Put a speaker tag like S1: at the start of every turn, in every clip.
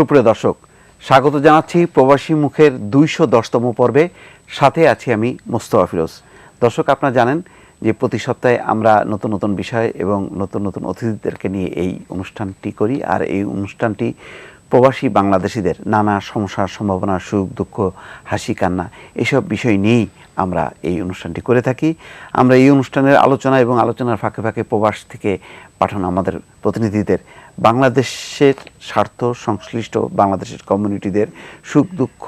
S1: সুপ্রিয় দর্শক, স্বাগত জানাচ্ছি প্রবাসী মুখের ২১০তম পর্বে। সাথে আছি আমি মোস্তফা ফিরোজ। দর্শক, আপনারা জানেন যে প্রতি সপ্তাহে আমরা নতুন নতুন বিষয় এবং নতুন নতুন অতিথিদেরকে নিয়ে এই অনুষ্ঠানটি করি। আর এই অনুষ্ঠানটি প্রবাসী বাংলাদেশিদের নানা সমস্যার, সম্ভাবনা, সুখ দুঃখ, হাসি কান্না এইসব বিষয় নিয়েই আমরা এই অনুষ্ঠানটি করে থাকি। আমরা এই অনুষ্ঠানের আলোচনা এবং আলোচনার ফাঁকে ফাঁকে প্রবাস থেকে পাঠানো আমাদের প্রতিনিধিদের বাংলাদেশের স্বার্থ সংশ্লিষ্ট বাংলাদেশের কমিউনিটিদের সুখ দুঃখ,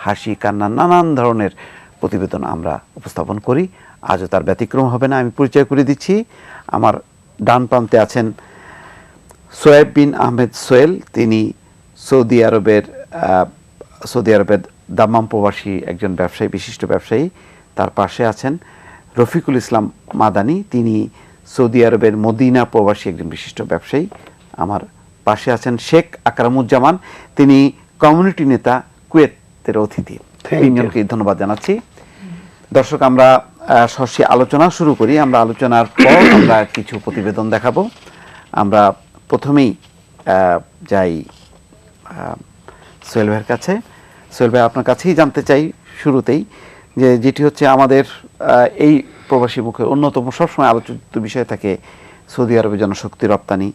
S1: হাসি কান্না নানান ধরনের প্রতিবেদন আমরা উপস্থাপন করি। আজও তার ব্যতিক্রম হবে না। আমি পরিচয় করে দিচ্ছি। আমার ডান প্রান্তে আছেন সোয়েব বিন আহমেদ সোহেল। তিনি সৌদি আরবের দাম্মাম প্রবাসী একজন ব্যবসায়ী, বিশিষ্ট ব্যবসায়ী। তার পাশে আছেন রফিকুল ইসলাম মাদানী। তিনি সৌদি আরবের মদিনা প্রবাসী একজন বিশিষ্ট ব্যবসায়ী। আমার পাশে আছেন শেখ আকরামুজ্জামান। তিনি কমিউনিটি নেতা, কুয়েতের অতিথি। তিনজনকে ধন্যবাদ জানাচ্ছি। দর্শক, আমরা সরাসরি আলোচনা শুরু করি। আমরা আলোচনার পর আমরা কিছু প্রতিবেদন দেখাবো। আমরা প্রথমেই যাই সোহেল ভাইয়ের কাছে। সোহেল ভাই, আপনার কাছেই জানতে চাই শুরুতেই যেটি হচ্ছে আমাদের এই প্রবাসী মুখের অন্যতম সবসময় আলোচিত বিষয় থাকে সৌদি আরবের জনশক্তি রপ্তানি।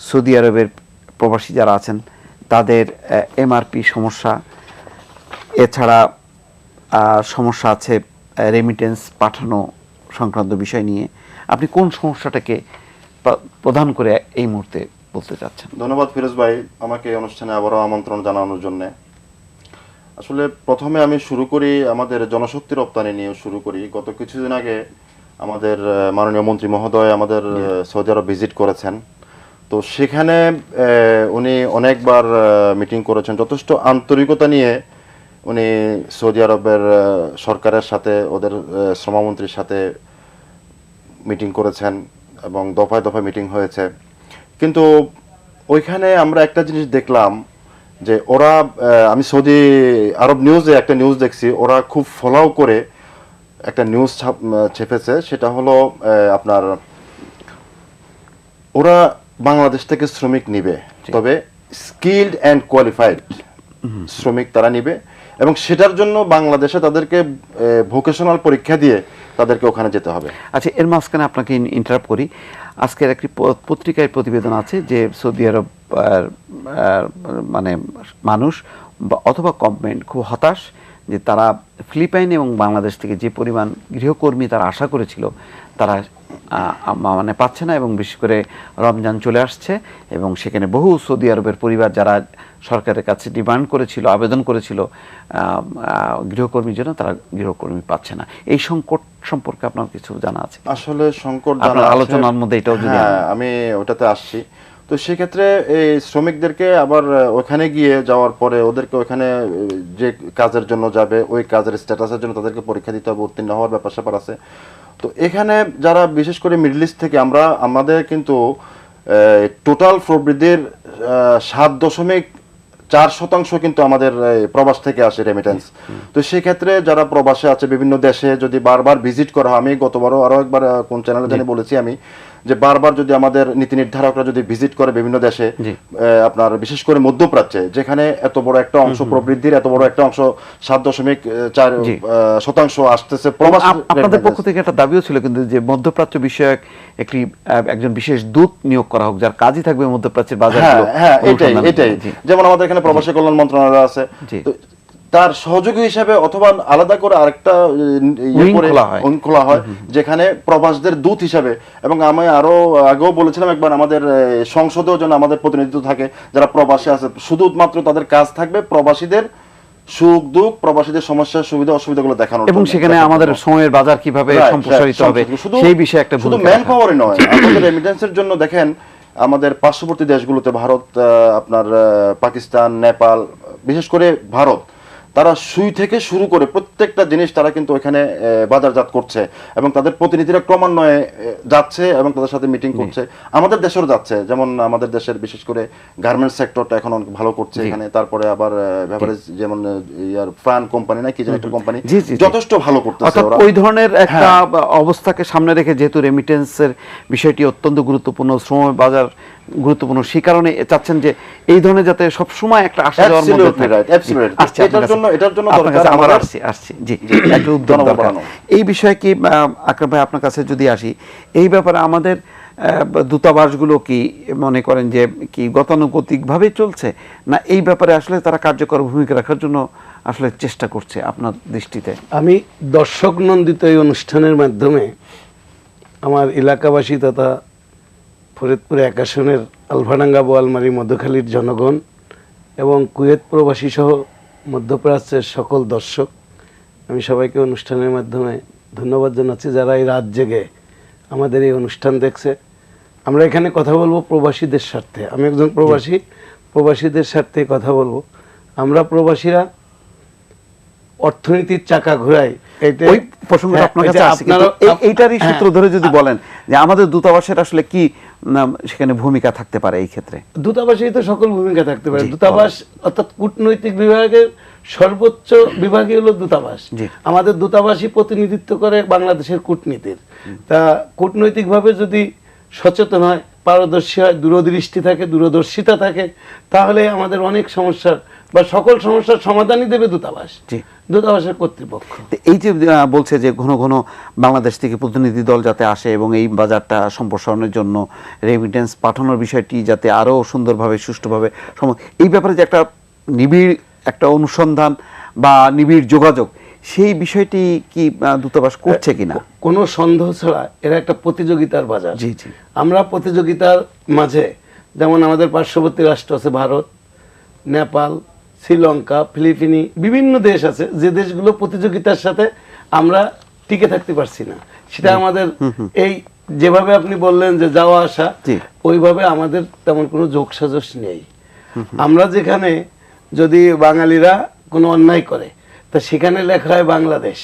S1: সৌদি আরবের প্রবাসী যারা আছেন তাদের এমআরপি সমস্যা, এছাড়া সমস্যা আছে রেমিটেন্স পাঠানো সংক্রান্ত বিষয় নিয়ে। আপনি কোন সমস্যাটাকে প্রধান করে এই মুহূর্তে বলতে চাচ্ছেন?
S2: ধন্যবাদ ফিরোজ ভাই, আমাকে অনুষ্ঠানে আবারও আমন্ত্রণ জানানোর জন্য। আসলে প্রথমে আমি শুরু করি আমাদের জনশক্তি রপ্তানি নিয়ে শুরু করি। গত কিছুদিন আগে আমাদের মাননীয় মন্ত্রী মহোদয় আমাদের সৌদি আরব ভিজিট করেছেন। তো সেখানে উনি অনেকবার মিটিং করেছেন, যথেষ্ট আন্তরিকতা নিয়ে উনি সৌদি আরবের সরকারের সাথে, ওদের শ্রমমন্ত্রীর সাথে মিটিং করেছেন এবং দফায় দফায় মিটিং হয়েছে। কিন্তু ওইখানে আমরা একটা জিনিস দেখলাম যে ওরা, আমি সৌদি আরব নিউজে একটা নিউজ দেখছি, ওরা খুব ফলো করে একটা নিউজ ছেপেছে। সেটা হলো আপনার, ওরা বাংলাদেশ থেকে শ্রমিক নিবে, তবে স্কিলড অ্যান্ড কোয়ালিফাইড শ্রমিক তারা নিবে এবং সেটার জন্য বাংলাদেশে তাদেরকে ভোকেশনাল পরীক্ষা দিয়ে তাদেরকে ওখানে যেতে হবে।
S1: আচ্ছা, এর মাঝখানে আপনাকে ইন্টারাপ্ট করি। আজকের একটি পত্রিকায় প্রতিবেদন আছে যে সৌদি আরব মানে মানুষ অথবা গভর্নমেন্ট খুব হতাশ যে তারা ফিলিপাইন এবং বাংলাদেশ থেকে যে পরিমাণ গৃহকর্মী তারা আশা করেছিল তারা মানে পাচ্ছে না, এবং বিশেষ করে রমজান চলে আসছে এবং সেখানে বহু সৌদি আরবের পরিবার যারা সরকারের কাছে ডিমান্ড করেছিল, আবেদন করেছিল গৃহকর্মীর জন্য, তারা গৃহকর্মী পাচ্ছে না। এই সংকট সম্পর্কে আপনার কিছু জানা আছে?
S2: আসলে সংকট
S1: আলোচনার মধ্যে এটাও যদি
S2: আমি ওটাতে আসছি। তো সেক্ষেত্রে এই শ্রমিকদেরকে আবার ওখানে গিয়ে যাওয়ার পরে ওদেরকে ওখানে যে কাজের জন্য যাবে ওই কাজের স্ট্যাটাসের জন্য তাদেরকে পরীক্ষা দিতে হবে, উত্তীর্ণ হওয়ার ব্যাপার স্যাপার আছে। তো এখানে যারা বিশেষ করে মিডল ইস্ট থেকে, আমাদের কিন্তু টোটাল প্রবৃদ্ধির 7.4% কিন্তু আমাদের প্রবাস থেকে আসে রেমিটেন্স। তো সেক্ষেত্রে যারা প্রবাসে আছে বিভিন্ন দেশে যদি বারবার ভিজিট করা হয়, আমি গতবারও আরো একবার কোন চ্যানেলে জানি বলেছি আমি যে বারবার যদি আমাদের নীতি নির্ধারকরা যদি ভিজিট করে বিভিন্ন দেশে, আপনার বিশেষ করে মধ্যপ্রাচ্যে যেখানে এত বড় একটা অংশ প্রবৃদ্ধির, এত বড় একটা অংশ 7.4% আসতেছে প্রবাস।
S1: আপনাদের পক্ষ থেকে একটা দাবিও ছিল কিন্তু যে মধ্যপ্রাচ্য বিষয়ক একজন বিশেষ দূত নিয়োগ করা হোক যার কাজই থাকবে মধ্যপ্রাচ্যের বাজার।
S2: হ্যাঁ, এটাই যেমন আমাদের এখানে প্রবাসী কল্যাণ মন্ত্রণালয় আছে, তার সহযোগী হিসেবে অথবা আলাদা করে আরেকটা খোলা হয় যেখানে প্রবাসীদের দূত হিসাবে। এবং আমি আরো আগেও বলেছিলাম একবার, আমাদের সংসদেও যেন আমাদের প্রতিনিধিত্ব থাকে যারা প্রবাসী আছে, শুধুমাত্র তাদের কাজ থাকবে প্রবাসীদের সুখ দুঃখ, প্রবাসীদের সমস্যা সুবিধা অসুবিধাগুলো দেখানো, এবং সেখানে আমাদের
S1: সময়ের বাজার কিভাবে সম্প্রসারিত হবে সেই বিষয়ে একটা
S2: শুধু ম্যান পাওয়ারই নয়, আমাদের রেমিটেন্সের জন্য দেখেন আমাদের পার্শ্ববর্তী দেশগুলোতে ভারত, আপনার পাকিস্তান, নেপাল, বিশেষ করে ভারত, তারা সুই থেকে শুরু করে প্রত্যেকটা জিনিস তারা কিন্তু ওখানে বাজারজাত করছে এবং তাদের প্রতিনিধিরা ক্রমান্বয়ে যাচ্ছে এবং তাদের সাথে মিটিং করছে। আমাদের দেশেরও যাচ্ছে, যেমন আমাদের দেশের বিশেষ করে গার্মেন্টস সেক্টরটা এখন অনেক ভালো করছে এখানে। তারপরে আবার বেভারেজ, যেমন ইয়ার ফ্রান কোম্পানি না কি যেন একটা কোম্পানি, যথেষ্ট ভালো করতেছে ওরা।
S1: ওই ধরনের একটা অবস্থাকে সামনে রেখে যেহেতু রেমিটেন্সের বিষয়টি অত্যন্ত গুরুত্বপূর্ণ, শ্রম বাজার গুরুত্বপূর্ণ। সেই কারণে চাচ্ছেন যে এই ধরনের যাতে সব সময় একটা আসা যাওয়ার মধ্যে
S2: Absolutely right, absolutely. এটার জন্য দরকার
S1: আমার
S2: আমাদের-
S1: আসছি জি একটা উদ্যোগ
S2: জনবল
S1: দরকার।
S2: বাড়ানো।
S1: এই বিষয়ে কি আকরাম ভাই আপনার কাছে যদি আসি, এই ব্যাপারে আমাদের দূতাবাসগুলো কি মনে করেন যে কি গতানুগতিকভাবে চলছে, না এই ব্যাপারে আসলে তারা কার্যকর ভূমিকা রাখার জন্য আসলে চেষ্টা করছে আপনার দৃষ্টিতে?
S3: আমি দর্শক নন্দিত এই অনুষ্ঠানের মাধ্যমে আমার এলাকাবাসী তথা ফরিদপুর 1 আসনের আলফাডাঙ্গা, বোয়ালমারী, মধ্যখালীর জনগণ এবং কুয়েত প্রবাসী সহ মধ্যপ্রাচ্যের সকল দর্শক, আমি সবাইকে অনুষ্ঠানের মাধ্যমে ধন্যবাদ জানাচ্ছি যারা এই রাত জেগে আমাদের এই অনুষ্ঠান দেখছে। আমরা এখানে কথা বলবো প্রবাসীদের স্বার্থে। আমি একজন প্রবাসী, প্রবাসীদের স্বার্থে কথা বলবো। আমরা প্রবাসীরা অর্থনীতির চাকা ঘোরাই।
S1: ওই প্রসঙ্গটা আপনার কাছে আসছে, কিন্তু এইটারই সূত্র ধরে যদি বলেন যে আমাদের দূতাবাসের আসলে কি সেখানে ভূমিকা থাকতে পারে এই ক্ষেত্রে?
S3: দূতাবাসেই তো সকল ভূমিকা থাকতে পারে।
S1: জি,
S3: দূতাবাস অর্থাৎ কূটনৈতিক বিভাগের সর্বোচ্চ বিভাগই হলো দূতাবাস।
S1: জি।
S3: আমাদের দূতাবাসই প্রতিনিধিত্ব করে বাংলাদেশের কূটনীতির। তা কূটনৈতিকভাবে যদি সচেতন হয়, পারদর্শী হয়, দূরদৃষ্টি থাকে, দূরদর্শিতা থাকে, তাহলে আমাদের অনেক সমস্যার বা সকল সমস্যার সমাধানই দেবে দূতাবাস,
S1: জি।
S3: দূতাবাসের কর্তৃপক্ষ।
S1: তো এই যে বলছে যে ঘন ঘন বাংলাদেশ থেকে প্রতিনিধি দল যাতে আসে এবং এই বাজারটা সম্প্রসারণের জন্য রেমিটেন্স পাঠানোর বিষয়টি যাতে আরও সুন্দরভাবে সুষ্ঠুভাবে এই ব্যাপারে যে একটা নিবিড় একটা অনুসন্ধান বা নিবিড় যোগাযোগ, সেই বিষয়টি কি দূতাবাস করছে কিনা?
S3: কোনো সন্দেহ ছাড়া এরা একটা প্রতিযোগিতার বাজার।
S1: জি, জি।
S3: আমরা প্রতিযোগিতার মাঝে, যেমন আমাদের পার্শ্ববর্তী রাষ্ট্র আছে ভারত, নেপাল, শ্রীলঙ্কা, ফিলিপিনি, বিভিন্ন দেশ আছে যে দেশগুলো প্রতিযোগিতার সাথে আমরা টিকে থাকতে পারছি না। সেটা আমাদের এই যেভাবে আপনি বললেন যে যাওয়া আসা,
S1: জি।
S3: ওইভাবে আমাদের তেমন কোনো যোগসাজশ নেই। আমরা যেখানে যদি বাঙালিরা কোনো অন্যায় করে তা সেখানে লেখা হয় বাংলাদেশ,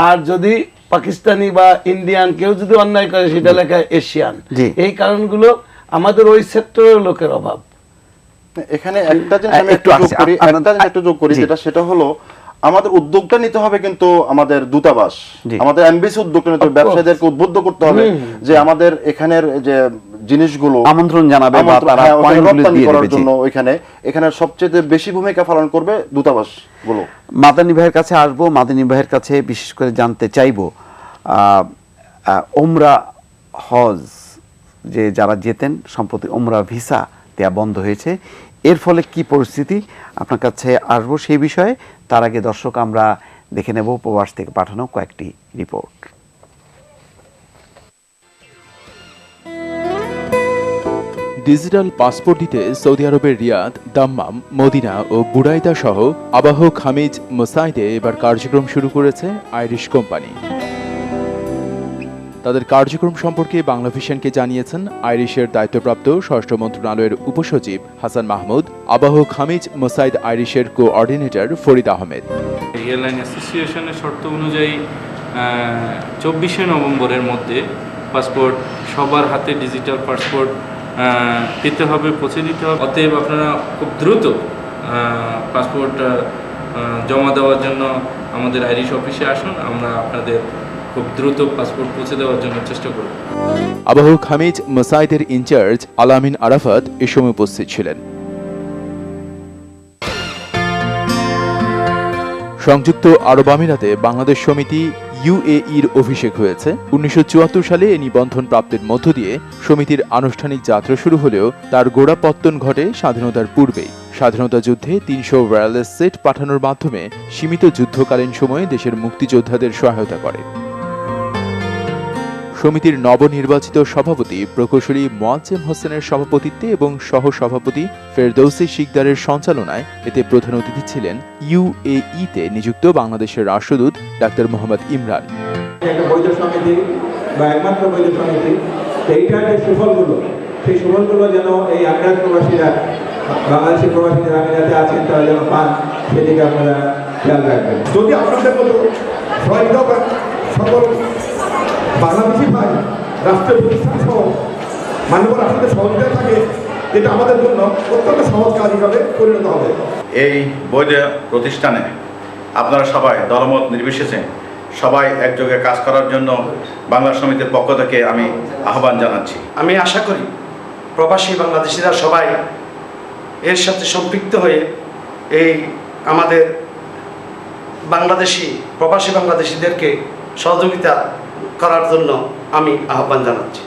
S3: আর যদি পাকিস্তানি বা ইন্ডিয়ান কেউ যদি অন্যায় করে সেটা লেখা হয় এশিয়ান।
S1: জি।
S3: এই কারণগুলো আমাদের ওই সেক্টরের লোকের অভাব।
S2: এখানে একটা জিনিস আমি
S1: একটু আসছি,
S2: একটু যোগ করি,
S1: জি।
S2: সেটা হলো আমাদের উদ্যোগটা নিতে হবে, কিন্তু আমাদের দূতাবাস,
S1: জি।
S2: আমাদের এমবিসি উদ্যোগটা নিতে হবে,
S3: Of course.
S2: ব্যবসায়ীদেরকে উদ্বুদ্ধ করতে হবে যে আমাদের এখানের যে জিনিসগুলো
S1: আমন্ত্রণ জানাবে বা তারা
S2: হ্যাঁ, ওখানে
S1: পয়েন্টগুলো
S2: রপ্তানি
S1: দিয়ে
S2: করার
S1: দেবে, জি।
S2: জন্য এখানে সবচেয়ে বেশি ভূমিকা পালন করবে দূতাবাস গুলো।
S1: মাদানী ভাইয়ের কাছে আসবো। মাদানী ভাইয়ের কাছে বিশেষ করে জানতে চাইবো ওমরা হজ যে যারা যেতেন সম্প্রতি ওমরা ভিসা দেয়া বন্ধ হয়েছে, এর ফলে কি পরিস্থিতি, আপনার কাছে আসবো সেই বিষয়ে। তার আগে দর্শক আমরা দেখে নেব প্রবাস থেকে পাঠানো কয়েকটি রিপোর্ট।
S4: ডিজিটাল পাসপোর্ট দিতে সৌদি আরবের রিয়াদ, দাম্মাম, মদিনা ও বুরাইদা সহ আবাহক হামিজ মোসাইদে এবার কার্যক্রম শুরু করেছে আইরিশ কোম্পানি। তাদের কার্যক্রম সম্পর্কে বাংলা ভিশনকে জানিয়েছেন আইরিশের দায়িত্বপ্রাপ্ত স্বরাষ্ট্র মন্ত্রণালয়ের উপসচিব হাসান মাহমুদ, আবাহক হামিজ মোসাইদ আইরিশের কোঅর্ডিনেটর ফরিদ আহমেদ।
S5: এয়ারলাইন অ্যাসোসিয়েশনের শর্ত অনুযায়ী 24শে নভেম্বরের মধ্যে পাসপোর্ট সবার হাতে ডিজিটাল পাসপোর্ট দিতে হবে, পৌঁছে দিতে হবে। অতএব আপনারা খুব দ্রুত পাসপোর্ট জমা দেওয়ার জন্য আমাদের আইরিশ অফিসে আসুন, আমরা আপনাদের খুব দ্রুত পাসপোর্ট পৌঁছে দেওয়ার জন্য চেষ্টা করব।
S4: আবাহক হামিজ মোসাইদের ইনচার্জ আলামিন আরাফাত এ সময় উপস্থিত ছিলেন। সংযুক্ত আরব আমিরাতে বাংলাদেশ সমিতি ইউএইর অভিষেক হয়েছে। 1974 সালে এই নিবন্ধন প্রাপ্তির মধ্য দিয়ে সমিতির আনুষ্ঠানিক যাত্রা শুরু হলেও তার গোড়াপত্তন ঘটে স্বাধীনতার পূর্বেই। স্বাধীনতা যুদ্ধে 300 ওয়্যারলেস সেট পাঠানোর মাধ্যমে সীমিত যুদ্ধকালীন সময়ে দেশের মুক্তিযোদ্ধাদের সহায়তা করে। সমিতির নবনির্বাচিত সভাপতি প্রকৌশলী মোয়াজ্জেম হোসেনের সভাপতিত্বে এবং সহ-সভাপতি ফেরদৌসী শিকদারের সঞ্চালনায় এতে প্রধান অতিথি ছিলেন ইউএইতে নিযুক্ত বাংলাদেশের রাষ্ট্রদূত ডাক্তার মোহাম্মদ ইমরান।
S6: একটা বৈধ সমিতি বা একমাত্র বৈধ সমিতি, এইটার যে সুফলগুলো, সেই সুফলগুলো যেন এই আমিরাত প্রবাসীরা, বাংলাদেশি প্রবাসীরা আমিরাতে আছেন তারা যেন পান, সেদিকে আপনারা খেয়াল রাখবেন।
S7: যদি আপনাদের মতো সহায়তা সকল বাংলাদেশি ভাই রাষ্ট্রীয় প্রতিষ্ঠান সহ মাননীয় রাষ্ট্রীয় সহযোগিতা থাকে, যেটা আমাদের জন্য অত্যন্ত সহজ কাজ হিসাবে পরিণত হবে।
S8: এই বৈধ প্রতিষ্ঠানে আপনারা সবাই দলমত নির্বিশেষে সবাই একযোগে কাজ করার জন্য বাংলা সমিতির পক্ষ থেকে আমি আহ্বান জানাচ্ছি।
S9: আমি আশা করি প্রবাসী বাংলাদেশিরা সবাই এর সাথে সম্পৃক্ত হয়ে এই আমাদের প্রবাসী বাংলাদেশিদেরকে সহযোগিতা করার জন্য আমি আহ্বান জানাচ্ছি।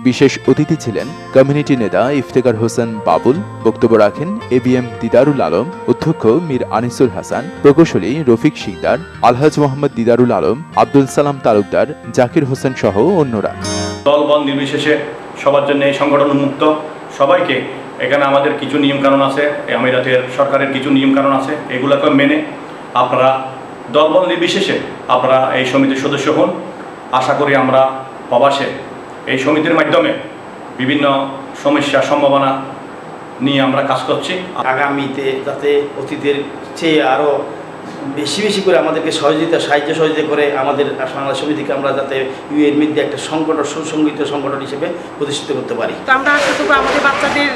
S4: বিশেষ অতিথি ছিলেন কমিউনিটি নেতা ইফতেখার হোসেন বাবুল। বক্তব্য রাখেন ABM দিদারুল আলম, অধ্যক্ষ মীর আনিসুল হাসান, প্রকৌশলী রফিক শিকদার, আলহাজ মোহাম্মদ দিদারুল আলম, আব্দুল সালাম তালুকদার, জাকির হোসেন সহ অন্যরা।
S8: দলবল নির্বিশেষে সবার জন্য এই সংগঠন উন্মুক্ত। সবাইকে এখানে আমাদের কিছু নিয়মকানুন আছে, এই আমিরাতের সরকারের কিছু নিয়মকানুন আছে, এগুলোকে মেনে আপনারা দলবল নির্বিশেষে আপনারা এই সমিতির সদস্য হন। আশা করি আমরা প্রবাসে এই সমিতির মাধ্যমে বিভিন্ন সমস্যা সম্ভাবনা নিয়ে আমরা কাজ করছি।
S9: আগামীতে যাতে অতীতের চেয়ে আরও বেশি বেশি করে আমাদেরকে সাহায্য সহযোগিতা করে আমাদের বাংলা সমিতিকে আমরা যাতে ইউএর মধ্যে একটা সংগঠন, সুসংগঠিত সংগঠন হিসেবে প্রতিষ্ঠিত করতে পারি।
S10: তো আমরা আশা করবো আমাদের বাচ্চাদের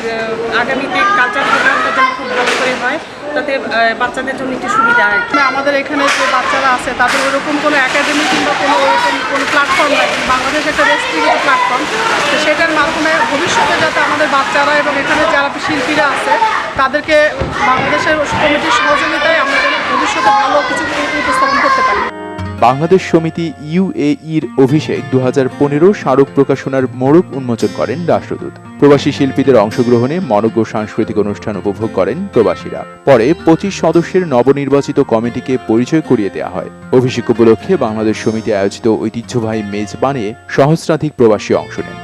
S10: আগামীতে কালচার প্রোগ্রামটা যেন খুব ভালো করে হয়, যাতে বাচ্চাদের জন্য একটু সুবিধা হয়।
S11: আমাদের এখানে যে বাচ্চারা আছে তাদের ওরকম কোনো একাডেমি কিংবা কোনো প্ল্যাটফর্ম নাই। বাংলাদেশ একটা রেস্ট্রিক্টেড প্ল্যাটফর্ম, তো সেটার মাধ্যমে ভবিষ্যতে যাতে আমাদের বাচ্চারা এবং এখানে যারা শিল্পীরা আছে তাদেরকে বাংলাদেশের কমিটির সহযোগিতায় আমরা যেন ভবিষ্যতে ভালো কিছু উপস্থাপন করতে পারি।
S4: বাংলাদেশ সমিতি UAEর অভিষেক 2015 স্মারক প্রকাশনার মোড়ক উন্মোচন করেন রাষ্ট্রদূত। প্রবাসী শিল্পীদের অংশগ্রহণে মনোজ্ঞ সাংস্কৃতিক অনুষ্ঠান উপভোগ করেন প্রবাসীরা। পরে 25 সদস্যের নবনির্বাচিত কমিটিকে পরিচয় করিয়ে দেওয়া হয়। অভিষেক উপলক্ষে বাংলাদেশ সমিতি আয়োজিত ঐতিহ্যবাহী মেজবানে সহস্রাধিক প্রবাসী অংশ নেন।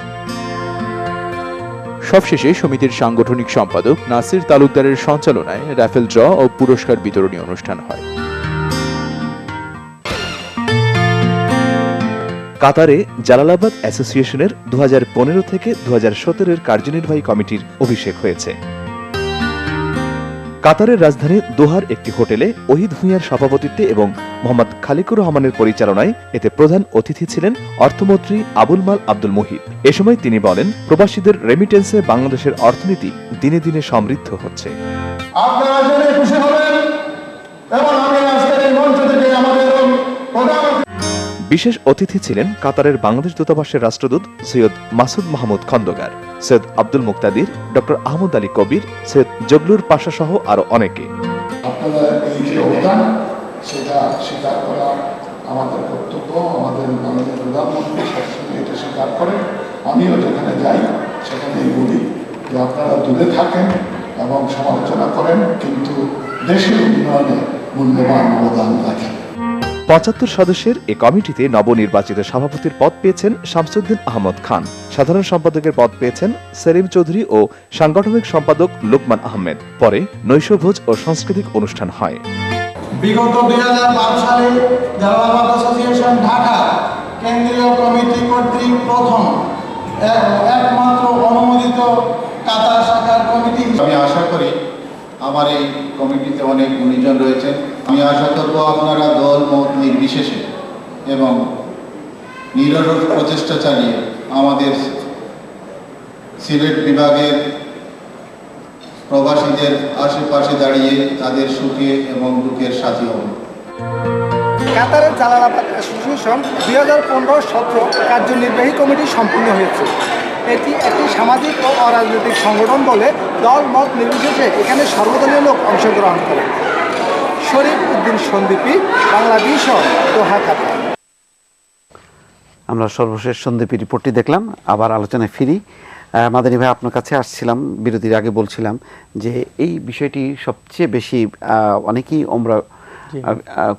S4: সবশেষে সমিতির সাংগঠনিক সম্পাদক নাসির তালুকদারের সঞ্চালনায় রাফেল ড্র ও পুরস্কার বিতরণী অনুষ্ঠান হয়।
S12: কাতারে জালালাবাদ অ্যাসোসিয়েশনের 2015 থেকে 2017 কার্যনির্বাহী কমিটির অভিষেক হয়েছে। কাতারের রাজধানী দোহার একটি হোটেলে ওহিদ ভূঁইয়ার সভাপতিত্বে এবং মোহাম্মদ খালিকুর রহমানের পরিচালনায় এতে প্রধান অতিথি ছিলেন অর্থমন্ত্রী আবুল মাল আব্দুল মুহিত। এ সময় তিনি বলেন, প্রবাসীদের রেমিটেন্সে বাংলাদেশের অর্থনীতি দিনে দিনে সমৃদ্ধ হচ্ছে।
S7: আপনারা জেনে খুশি হবেন এবং আমি আজকের এই মঞ্চ থেকে আমাদের
S12: বিশেষ অতিথি ছিলেন কাতারের বাংলাদেশ দূতাবাসের রাষ্ট্রদূত সৈয়দ মাসুদ মাহমুদ খন্দকার, সৈয়দ আব্দুল মুক্তাদির, ডক্টর আহমদ আলী কবির, সৈয়দ জগলুর পাশা সহ আরো অনেকে।
S7: আপনাদের এই যে অবদান সেটা স্বীকার করা আমাদের কর্তব্য। আমাদের মাননীয় প্রধানমন্ত্রী সবসময় এটা স্বীকার করেন। আমিও যেখানে যাই সেখানেই বলি যে আপনারা দূরে থাকেন এবং সমালোচনা করেন, কিন্তু দেশের উন্নয়নে মূল্যবান অবদান রাখেন।
S12: 75 সদস্যের এ কমিটিতে নবনির্বাচিত সভাপতির পদ পেয়েছেন শামসুদ্দিন আহমদ খান, সাধারণ সম্পাদকের পদ পেয়েছেন সেলিম চৌধুরী ও সাংগঠনিক সম্পাদক লোকমান আহমেদ। পরে নৈশভোজ ও সাংস্কৃতিক অনুষ্ঠান হয়।
S7: বিগত 2005 সালে জালালাবাদ অ্যাসোসিয়েশন ঢাকা কেন্দ্রীয় কমিটি কর্তৃক প্রথম একমাত্র অনুমোদিত কাতার শাখার কমিটি।
S13: আমি আশা করি আমার এই কমিটিতে অনেক গুণীজন রয়েছেন। আমি আশা করব আপনারা দল মত নির্বিশেষে এবং নিরলস প্রচেষ্টা চালিয়ে আমাদের সিলেট বিভাগের প্রবাসীদের আশেপাশে দাঁড়িয়ে তাদের সুখে এবং দুঃখের সাথী হব।
S11: কাতারের জালালাবাদ অ্যাসোসিয়েশন 2015-17 কার্যনির্বাহী কমিটি সম্পূর্ণ হয়েছে। এটি একটি সামাজিক ও অরাজনৈতিক সংগঠন বলে দল মত নির্বিশেষে এখানে সর্বদলীয় লোক অংশগ্রহণ করে। শরীফ উদ্দিন সন্দীপী, বাংলাদেশ, দোহা, কাতার।
S1: আমরা সর্বশেষ সন্দীপী রিপোর্টটি দেখলাম। আবার আলোচনায় ফিরি। মাদানী ভাই, আপনার কাছে আসছিলাম, বিরতির আগে বলছিলাম যে এই বিষয়টি সবচেয়ে বেশি অনেকেই ওমরা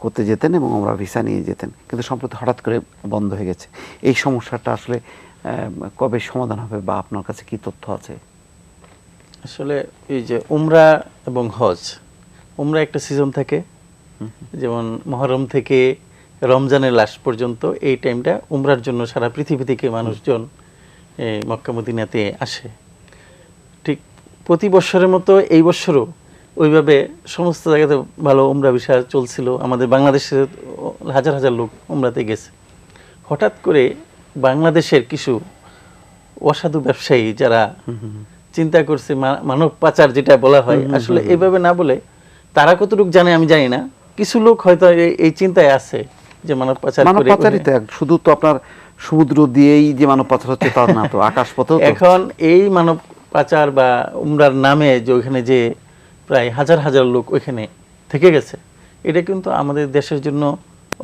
S1: করতে যেতেন এবং ওমরা ভিসা নিয়ে যেতেন, কিন্তু সম্প্রতি হঠাৎ করে বন্ধ হয়ে গেছে। এই সমস্যাটা আসলে কবে সমাধান হবে বা আপনার কাছে কি তথ্য আছে?
S14: আসলে এই যে উমরা এবং হজ, উমরা একটা সিজন থাকে, যেমন মহরম থেকে রমজানের লাস্ট পর্যন্ত এই টাইমটা উমরার জন্য সারা পৃথিবী থেকে মানুষজন মক্কা মদিনাতে আসে। ঠিক প্রতি বছরের মতো এই বছরও ওইভাবে সমস্ত জায়গাতে ভালো উমরা ভিসা চলছিল। আমাদের বাংলাদেশের হাজার হাজার লোক উমরাতে গেছে। হঠাৎ করে বাংলাদেশের কিছু অসাধু ব্যবসায়ী যারা চিন্তা করছে মানব পাচার যেটা বলা হয়, আসলে এইভাবে না বলে তারা কতটুকু জানে আমি জানি না, কিছু লোক হয়তো এই চিন্তায় আছে যে মানব পাচার করে।
S1: শুধু তো আপনার সমুদ্র দিয়েই যে মানব পাচার হচ্ছে তা না, তো আকাশপথেও।
S14: এখন এই মানব পাচার বা উমরার নামে যে ওইখানে যে প্রায় হাজার হাজার লোক ওইখানে থেকে গেছে, এটা কিন্তু আমাদের দেশের জন্য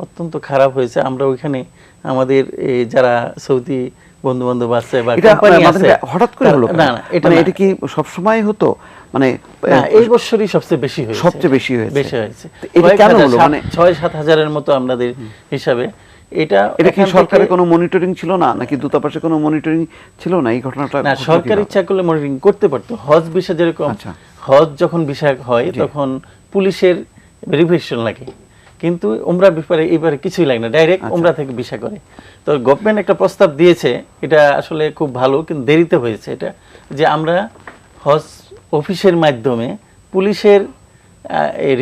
S14: অত্যন্ত খারাপ হয়েছে। আমরা ওইখানে আমাদের যারা সৌদি বন্ধু বান্ধব আছে বা কোম্পানি আছে,
S1: হঠাৎ করে হলো
S14: না না,
S1: এটা কি সব সময় হতো? মানে
S14: এই বছরই সবচেয়ে বেশি হয়েছে,
S1: সবচেয়ে বেশি হয়েছে।
S14: এটা কেন হলো? মানে 6-7 হাজারের মতো আমাদের হিসাবে। এটা
S1: কি সরকারের কোনো মনিটরিং ছিল না, নাকি দূতাবাসে কোনো মনিটরিং ছিল না? এই ঘটনাটা
S14: না, সরকার ইচ্ছা করলে মনিটরিং করতে পারতো। হজ ভিসা যেরকম, হজ যখন ভিসা হয় তখন পুলিশের ভেরিফিকেশন লাগে, কিন্তু উমরা ব্যাপারে এবারে কিছুই লাগে না, ডাইরেক্ট উমরা থেকে ভিসা করে। তো গভর্নমেন্ট একটা প্রস্তাব দিয়েছে, এটা আসলে খুব ভালো, কিন্তু দেরিতে হয়েছে এটা, যে আমরা হজ অফিসের মাধ্যমে পুলিশের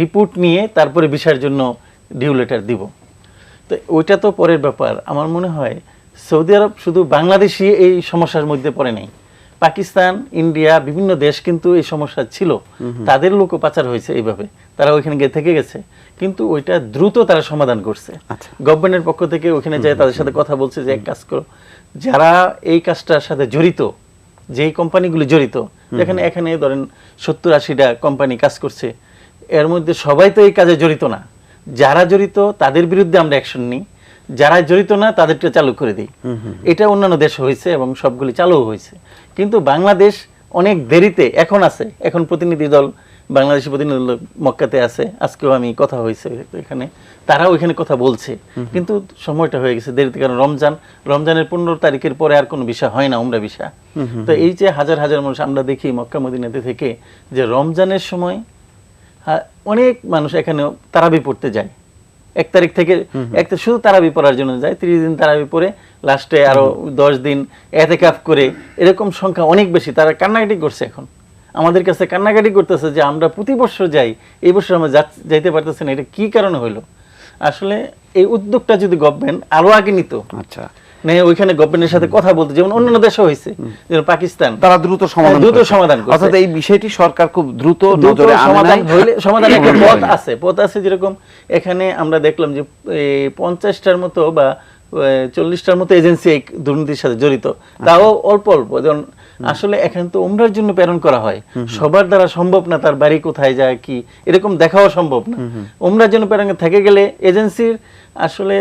S14: রিপোর্ট নিয়ে তারপরে ভিসার জন্য ডিউ লেটার দিব। তো ওইটা তো পরের ব্যাপার। আমার মনে হয় সৌদি আরব শুধু বাংলাদেশি এই সমস্যার মধ্যে পড়ে নাই, পাকিস্তান, ইন্ডিয়া, বিভিন্ন দেশ কিন্তু এই সমস্যা ছিল, তাদের লোকও পাচার হয়েছে এইভাবে, তারা ওইখানে গিয়ে থেকে গেছে, কিন্তু ওইটা দ্রুত তারা সমাধান করছে। গভর্নমেন্টের পক্ষ থেকে ওইখানে যায় তাদের সাথে কথা বলছে যে এক কাজ করো, যারা এই কাজটার সাথে জড়িত, যেই কোম্পানিগুলি জড়িত, যেখানে এখানে ধরেন 70-80টা কোম্পানি কাজ করছে, এর মধ্যে সবাই তো এই কাজে জড়িত না, যারা জড়িত তাদের বিরুদ্ধে আমরা অ্যাকশন নিই, যারা জড়িত না তাদেরটা চালু করে দিই। এটা অন্যান্য দেশ হয়েছে এবং সবগুলি চালু হয়েছে, কিন্তু বাংলাদেশ অনেক দেরিতে এখন আছে। এখন প্রতিনিধি দল, বাংলাদেশি প্রতিনিধি দল মক্কাতে আছে, আজকেও আমি কথা হয়েছে এখানে, তারা ওইখানে কথা বলছে, কিন্তু সময়টা হয়ে গেছে দেরিতে, কারণ রমজানের 15 তারিখের পরে আর কোনো ভিসা হয় না, উমরা ভিসা। তো এই যে হাজার হাজার মানুষ আমরা দেখি মক্কা মদিনাতে থেকে, যে রমজানের সময় অনেক মানুষ এখানে তারাবি পড়তে যায়, 1 তারিখ থেকে শুধু তারাবি পড়ার জন্য যায়, 30 দিন তারাবি পড়ে লাস্টে আরো 10 দিন এতেকাফ করে, এরকম সংখ্যা অনেক বেশি। তারা কান্নাকাটি করছে, এখন আমাদের কাছে কান্নাকাটি করতেছে যে আমরা প্রতি বছর যাই, এই বছর আমরা যাইতে পারতেছি না, এটা কি কারণে হইলো? আসলে এই উদ্যোগটা যদি গভর্নমেন্ট আরো আগে নিত, ওইখানে গভর্নমেন্টের সাথে কথা বলতে, যেমন অন্যান্য দেশে হয়েছে, যেমন পাকিস্তান,
S1: তারা দ্রুত সমাধান করছে। অর্থাৎ এই বিষয়টি সরকার খুব দ্রুত নজরে আনে,
S14: সমাধানের একটা পথ আছে। যেরকম এখানে আমরা দেখলাম যে 50টার মতো বা 40টার মতো এজেন্সি এই দুর্নীতির সাথে জড়িত, তাও অল্প অল্প। যেমন আসলে এখানে তো উমরার জন্য প্রেরণ করা হয়, সবার দ্বারা সম্ভব না, তার বাড়ি কোথায় যায় কি এরকম দেখাও সম্ভব না। উমরার জন্য প্রেরণ থেকে গেলে এজেন্সির আসলে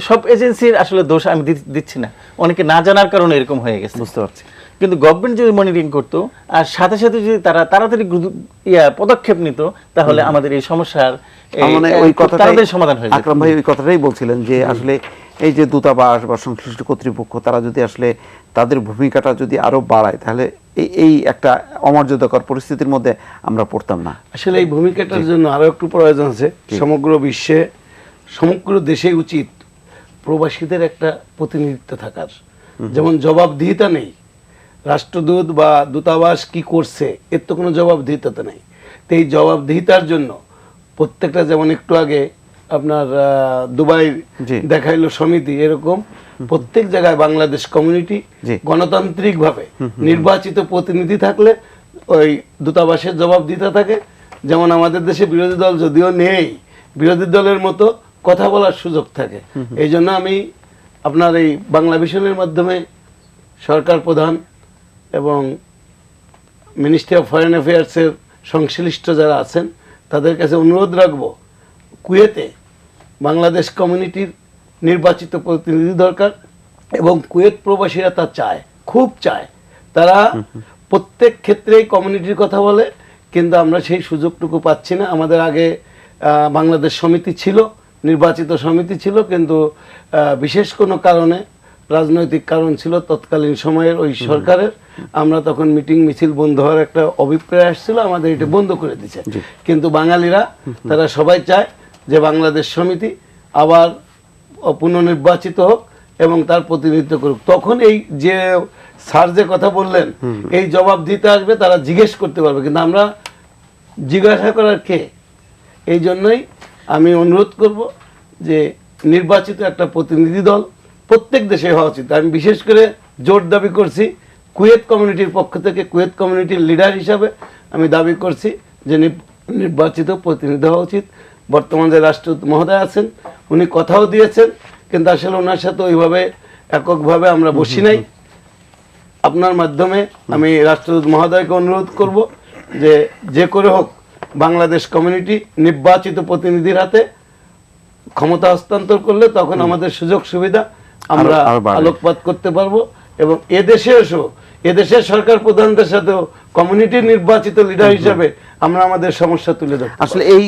S14: সব এজেন্সির আসলে দোষ আমি দিচ্ছি না, অনেকে না জানার কারণে এরকম হয়ে গেছে, বুঝতে পারছি। কিন্তু গভর্নমেন্ট যদি মনিটরিং করতো আর সাথে সাথে যদি তারা তাড়াতাড়ি পদক্ষেপ নিত, তাহলে আমাদের এই সমস্যার তাড়াতাড়ি সমাধান হয়ে যেত।
S1: আকরাম ভাই ওই কথাটাই বলছিলেন যে আসলে এই যে দূতাবাস বা সংশ্লিষ্ট কর্তৃপক্ষ, তারা যদি আসলে তাদের ভূমিকাটা যদি আরো বাড়ায়, তাহলে এই একটা অমর্যাদাকর পরিস্থিতির মধ্যে আমরা পড়তাম না।
S3: আসলে এই ভূমিকাটার জন্য আরো একটু প্রয়োজন আছে। সমগ্র বিশ্বে, সমগ্র দেশে উচিত প্রবাসীদের একটা প্রতিনিধিত্ব থাকার। যেমন জবাবদিহিতা নেই, রাষ্ট্রদূত বা দূতাবাস কি করছে এর তো কোনো জবাবদিহিতা নেই। তো এই জবাবদিহিতার জন্য প্রত্যেকটা, যেমন একটু আগে আপনার দুবাই দেখাইলো সমিতি, এরকম প্রত্যেক জায়গায় বাংলাদেশ কমিউনিটি গণতান্ত্রিকভাবে নির্বাচিত প্রতিনিধি থাকলে ওই দূতাবাসের জবাবদিহিতা থাকে। যেমন আমাদের দেশে বিরোধী দল যদিও নেই, বিরোধী দলের মতো কথা বলার সুযোগ থাকে। এই জন্য আমি আপনার এই বাংলা ভিশনের মাধ্যমে সরকার প্রধান এবং মিনিস্ট্রি অফ ফরেন অ্যাফেয়ার্সের সংশ্লিষ্ট যারা আছেন তাদের কাছে অনুরোধ রাখবো, কুয়েতে বাংলাদেশ কমিউনিটির নির্বাচিত প্রতিনিধি দরকার, এবং কুয়েত প্রবাসীরা তা চায়, খুব চায়। তারা প্রত্যেক ক্ষেত্রেই কমিউনিটির কথা বলে, কিন্তু আমরা সেই সুযোগটুকু পাচ্ছি না। আমাদের আগে বাংলাদেশ সমিতি ছিল, নির্বাচিত সমিতি ছিল, কিন্তু বিশেষ কোনো কারণে, রাজনৈতিক কারণ ছিল তৎকালীন সময়ের ওই সরকারের, আমরা তখন মিটিং মিছিল বন্ধ হওয়ার একটা অভিপ্রায় আসছিল, আমাদের এটা বন্ধ করে দিয়েছে। কিন্তু বাঙালিরা তারা সবাই চায় যে বাংলাদেশ সমিতি আবার পুনর্নির্বাচিত হোক এবং তার প্রতিনিধিত্ব করুক। তখন এই যে স্যার যে কথা বললেন, এই জবাব দিতে আসবে, তারা জিজ্ঞেস করতে পারবে, কিন্তু আমরা জিজ্ঞাসা করার কে? এই জন্যই আমি অনুরোধ করব যে নির্বাচিত একটা প্রতিনিধি দল প্রত্যেক দেশে হওয়া উচিত। আমি বিশেষ করে জোর দাবি করছি কুয়েত কমিউনিটির পক্ষ থেকে, কুয়েত কমিউনিটির লিডার হিসাবে আমি দাবি করছি যে নির্বাচিত প্রতিনিধি হওয়া উচিত। বর্তমান যে রাষ্ট্রদূত মহোদয় আছেন উনি কথাও দিয়েছেন, কিন্তু আসলে ওনার সাথে ওইভাবে এককভাবে আমরা বসি নাই। আপনার মাধ্যমে আমি রাষ্ট্রদূত মহোদয়কে অনুরোধ করব যে যে করে হোক বাংলাদেশ কমিউনিটি নির্বাচিত প্রতিনিধির হাতে ক্ষমতা হস্তান্তর করলে তখন আমাদের সুযোগ সুবিধা আমরা
S1: আরো বাড়বে।
S3: আলোকপাত করতে পারবো এবং এদেশে এসো এদেশের সরকার প্রধানদের সাথেও কমিউনিটি নির্বাচিত লিডার হিসাবে আমরা আমাদের সমস্যা তুলে ধরতে পারবো।
S1: আসলে এই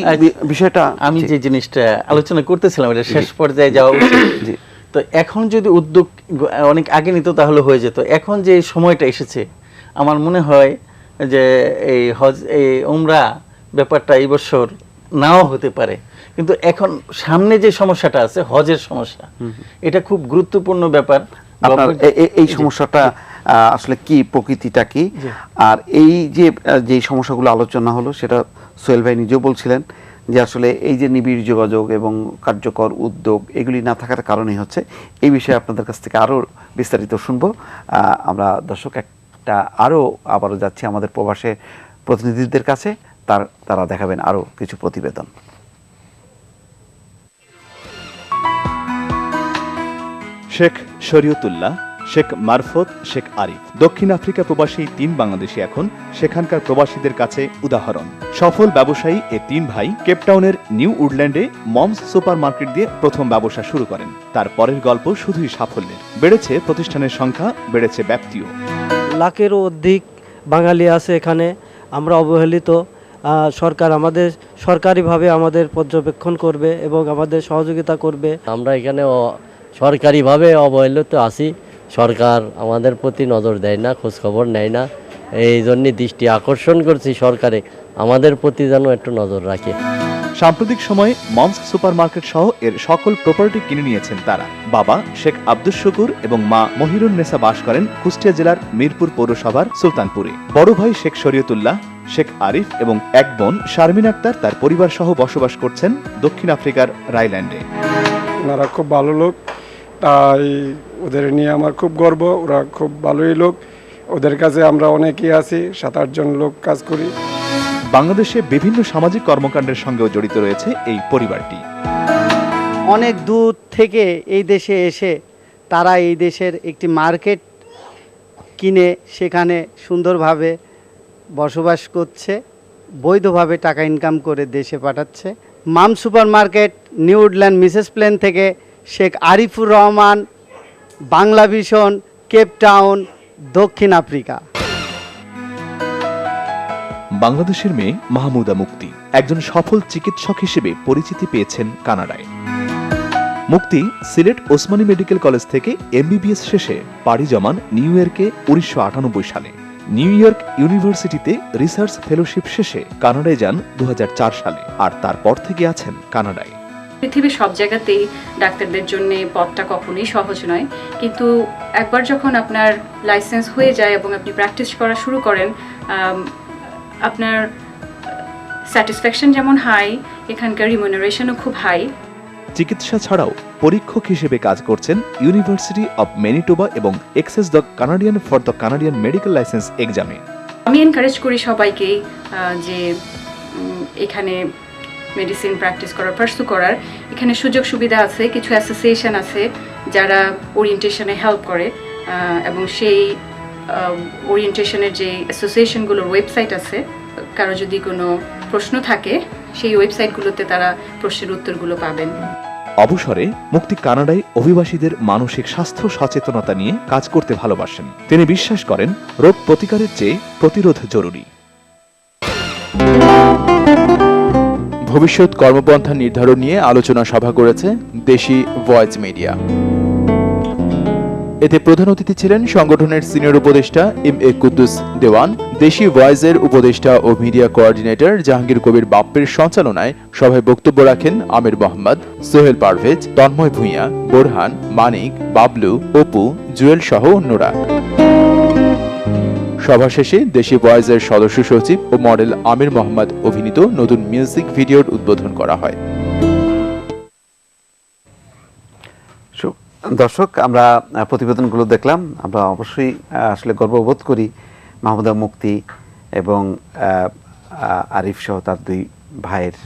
S1: বিষয়টা
S14: আমি যে জিনিসটা আলোচনা করতেছিলাম এটা শেষ পর্যায়ে যাওয়া উচিত। তো এখন যদি উদ্যোগ অনেক আগে নিত তাহলে হয়ে যেত। এখন যে সময়টা এসেছে আমার মনে হয় যে এই হজ এই উমরা ব্যাপারটা এই বছর নাও হতে পারে, কিন্তু এখন সামনে যে সমস্যাটা আছে হজের সমস্যা, এটা খুব গুরুত্বপূর্ণ ব্যাপার।
S1: আপনার এই সমস্যাটা আসলে কি, প্রকৃতিটা কি, আর এই যে সমস্যাগুলো আলোচনা হলো সেটা সোহেল ভাই নিজেও বলছিলেন যে আসলে এই যে নিবিড় যোগাযোগ এবং কার্যকর উদ্যোগ এগুলি না থাকার কারণেই হচ্ছে। এই বিষয়ে আপনাদের কাছ থেকে আরও বিস্তারিত শুনবো। আমরা দর্শক আবারও যাচ্ছি আমাদের প্রবাসের প্রতিনিধিদের কাছে, তারা দেখাবেন আরও কিছু প্রতিবেদন।
S12: শেখ শরীয়তুল্লাহ, শেখ মারফত, শেখ আরিফ দক্ষিণ আফ্রিকা প্রবাসী 3 বাংলাদেশি এখন সেখানকার প্রবাসীদের কাছে উদাহরণ। সফল ব্যবসায়ী এ 3 ভাই কেপটাউনের নিউ উডল্যান্ডে মমস সুপার মার্কেট দিয়ে প্রথম ব্যবসা শুরু করেন। তার পরের গল্প শুধুই সাফল্যের। বেড়েছে প্রতিষ্ঠানের সংখ্যা, বেড়েছে ব্যাপ্তিও।
S15: লাখেরও অধিক বাঙালি আছে এখানে। আমরা অবহেলিত, সরকার আমাদের সরকারিভাবে আমাদের পর্যবেক্ষণ করবে এবং আমাদের সহযোগিতা করবে।
S16: আমরা এখানে সরকারিভাবে অবহেলিত আছি, সরকার আমাদের প্রতি নজর দেয় না, খোঁজখবর নেয় না। এই জন্যে দৃষ্টি আকর্ষণ করছি সরকারে আমাদের প্রতি যেন একটু নজর রাখে।
S12: সাম্প্রতিক সময়ে মমস সুপার মার্কেট সহ এর সকল প্রপার্টি কিনে নিয়েছেন তারা। বাবা শেখ আব্দুস শুকুর এবং মা মহিরুন নেসা বাস করেন কুষ্টিয়া জেলার মিরপুর পৌরসভার সুলতানপুরে। বড় ভাই শেখ শরীয়তুল্লাহ, শেখ আরিফ এবং এক বোন শারমিন আক্তার তার পরিবার সহ বসবাস করছেন দক্ষিণ আফ্রিকার রাইল্যান্ডে।
S17: ওনারা খুব ভালো লোক, তাই ওদের নিয়ে আমার খুব গর্ব। ওরা খুব ভালোই লোক, ওদের কাছে আমরা অনেকেই আছি, 7-8 জন লোক কাজ করি।
S12: বাংলাদেশে বিভিন্ন সামাজিক কর্মকাণ্ডের সঙ্গেও জড়িত রয়েছে এই পরিবারটি।
S18: অনেক দূর থেকে এই দেশে এসে তারা এই দেশের একটি মার্কেট কিনে সেখানে সুন্দরভাবে বসবাস করছে, বৈধভাবে টাকা ইনকাম করে দেশে পাঠাচ্ছে। Mum super market, new Woodland Mrs Plane থেকে শেখ আরিফুর রহমান, বাংলা ভিশন, কেপটাউন, দক্ষিণ আফ্রিকা।
S12: বাংলাদেশের মেয়ে মাহমুদা মুক্তি একজন সফল চিকিৎসক হিসেবে পরিচিতি পেয়েছেন কানাডায়। মুক্তি সিলেট ওসমানী মেডিকেল কলেজ থেকে MBBS শেষে পাড়ি জমান নিউ ইয়র্কে 1998 সালে। নিউ ইয়র্ক ইউনিভার্সিটিতে রিসার্চ ফেলোশিপ শেষে কানাডায় যান 2004 সালে, আর তারপর থেকে আছেন কানাডায়।
S19: পৃথিবীর সব জায়গাতেই ডাক্তারদের জন্য পথটা কখনোই সহজ নয়, কিন্তু একবার যখন আপনার লাইসেন্স হয়ে যায় এবং আপনি প্র্যাকটিস করা শুরু করেন, আপনার স্যাটিসফ্যাকশন যেমন হাই, এখানকার রিমুনারেশনও খুব হাই।
S12: চিকিৎসা ছাড়াও পরীক্ষক হিসেবে কাজ করছেন ইউনিভার্সিটি অব ম্যানিটোবা এবং access the Canadian for the Canadian medical licence এক্সামে।
S19: আমি এনকারেজ করি সবাইকেই যে এখানে মেডিসিন প্র্যাকটিস করার, পার্সু করার। এখানে সুযোগ সুবিধা আছে, কিছু অ্যাসোসিয়েশন আছে যারা ওরিয়েন্টেশনে হেল্প করে, এবং সেই ওরিয়েন্টেশনের যে অ্যাসোসিয়েশনগুলোর ওয়েবসাইট আছে, কারো যদি কোনো প্রশ্ন থাকে সেই ওয়েবসাইটগুলোতে তারা প্রশ্নের উত্তরগুলো পাবেন।
S12: অবসরে মুক্তি কানাডায় অভিবাসীদের মানসিক স্বাস্থ্য সচেতনতা নিয়ে কাজ করতে ভালোবাসেন। তিনি বিশ্বাস করেন রোগ প্রতিকারের চেয়ে প্রতিরোধ জরুরি।
S4: ভবিষ্যৎ কর্মপন্থা নির্ধারণ নিয়ে আলোচনা সভা করেছে দেশি ভয়েস মিডিয়া। এতে প্রধান অতিথি ছিলেন সংগঠনের সিনিয়র উপদেষ্টা MA কুদ্দুস দেওয়ান, দেশি ভয়েসের উপদেষ্টা ও মিডিয়া কোঅর্ডিনেটর জাহাঙ্গীর কবির বাপ্পের সঞ্চালনায় সভায় বক্তব্য রাখেন আমির মোহাম্মদ, সোহেল পারভেজ, তন্ময় ভূঁইয়া, বোরহান, মানিক, বাবলু, অপু, জুয়েল সহ অন্যরা। সভা শেষে দেশি ভয়েসের সদস্য সচিব ও মডেল আমির মোহাম্মদ অভিনীত নতুন মিউজিক ভিডিওর উদ্বোধন করা হয়।
S1: দর্শক, আমরা প্রতিবেদনগুলো দেখলাম। আমরা অবশ্যই আসলে গর্ববোধ করি মাহমুদা মুক্তি এবং আরিফ সহ তার 2 ভাইয়ের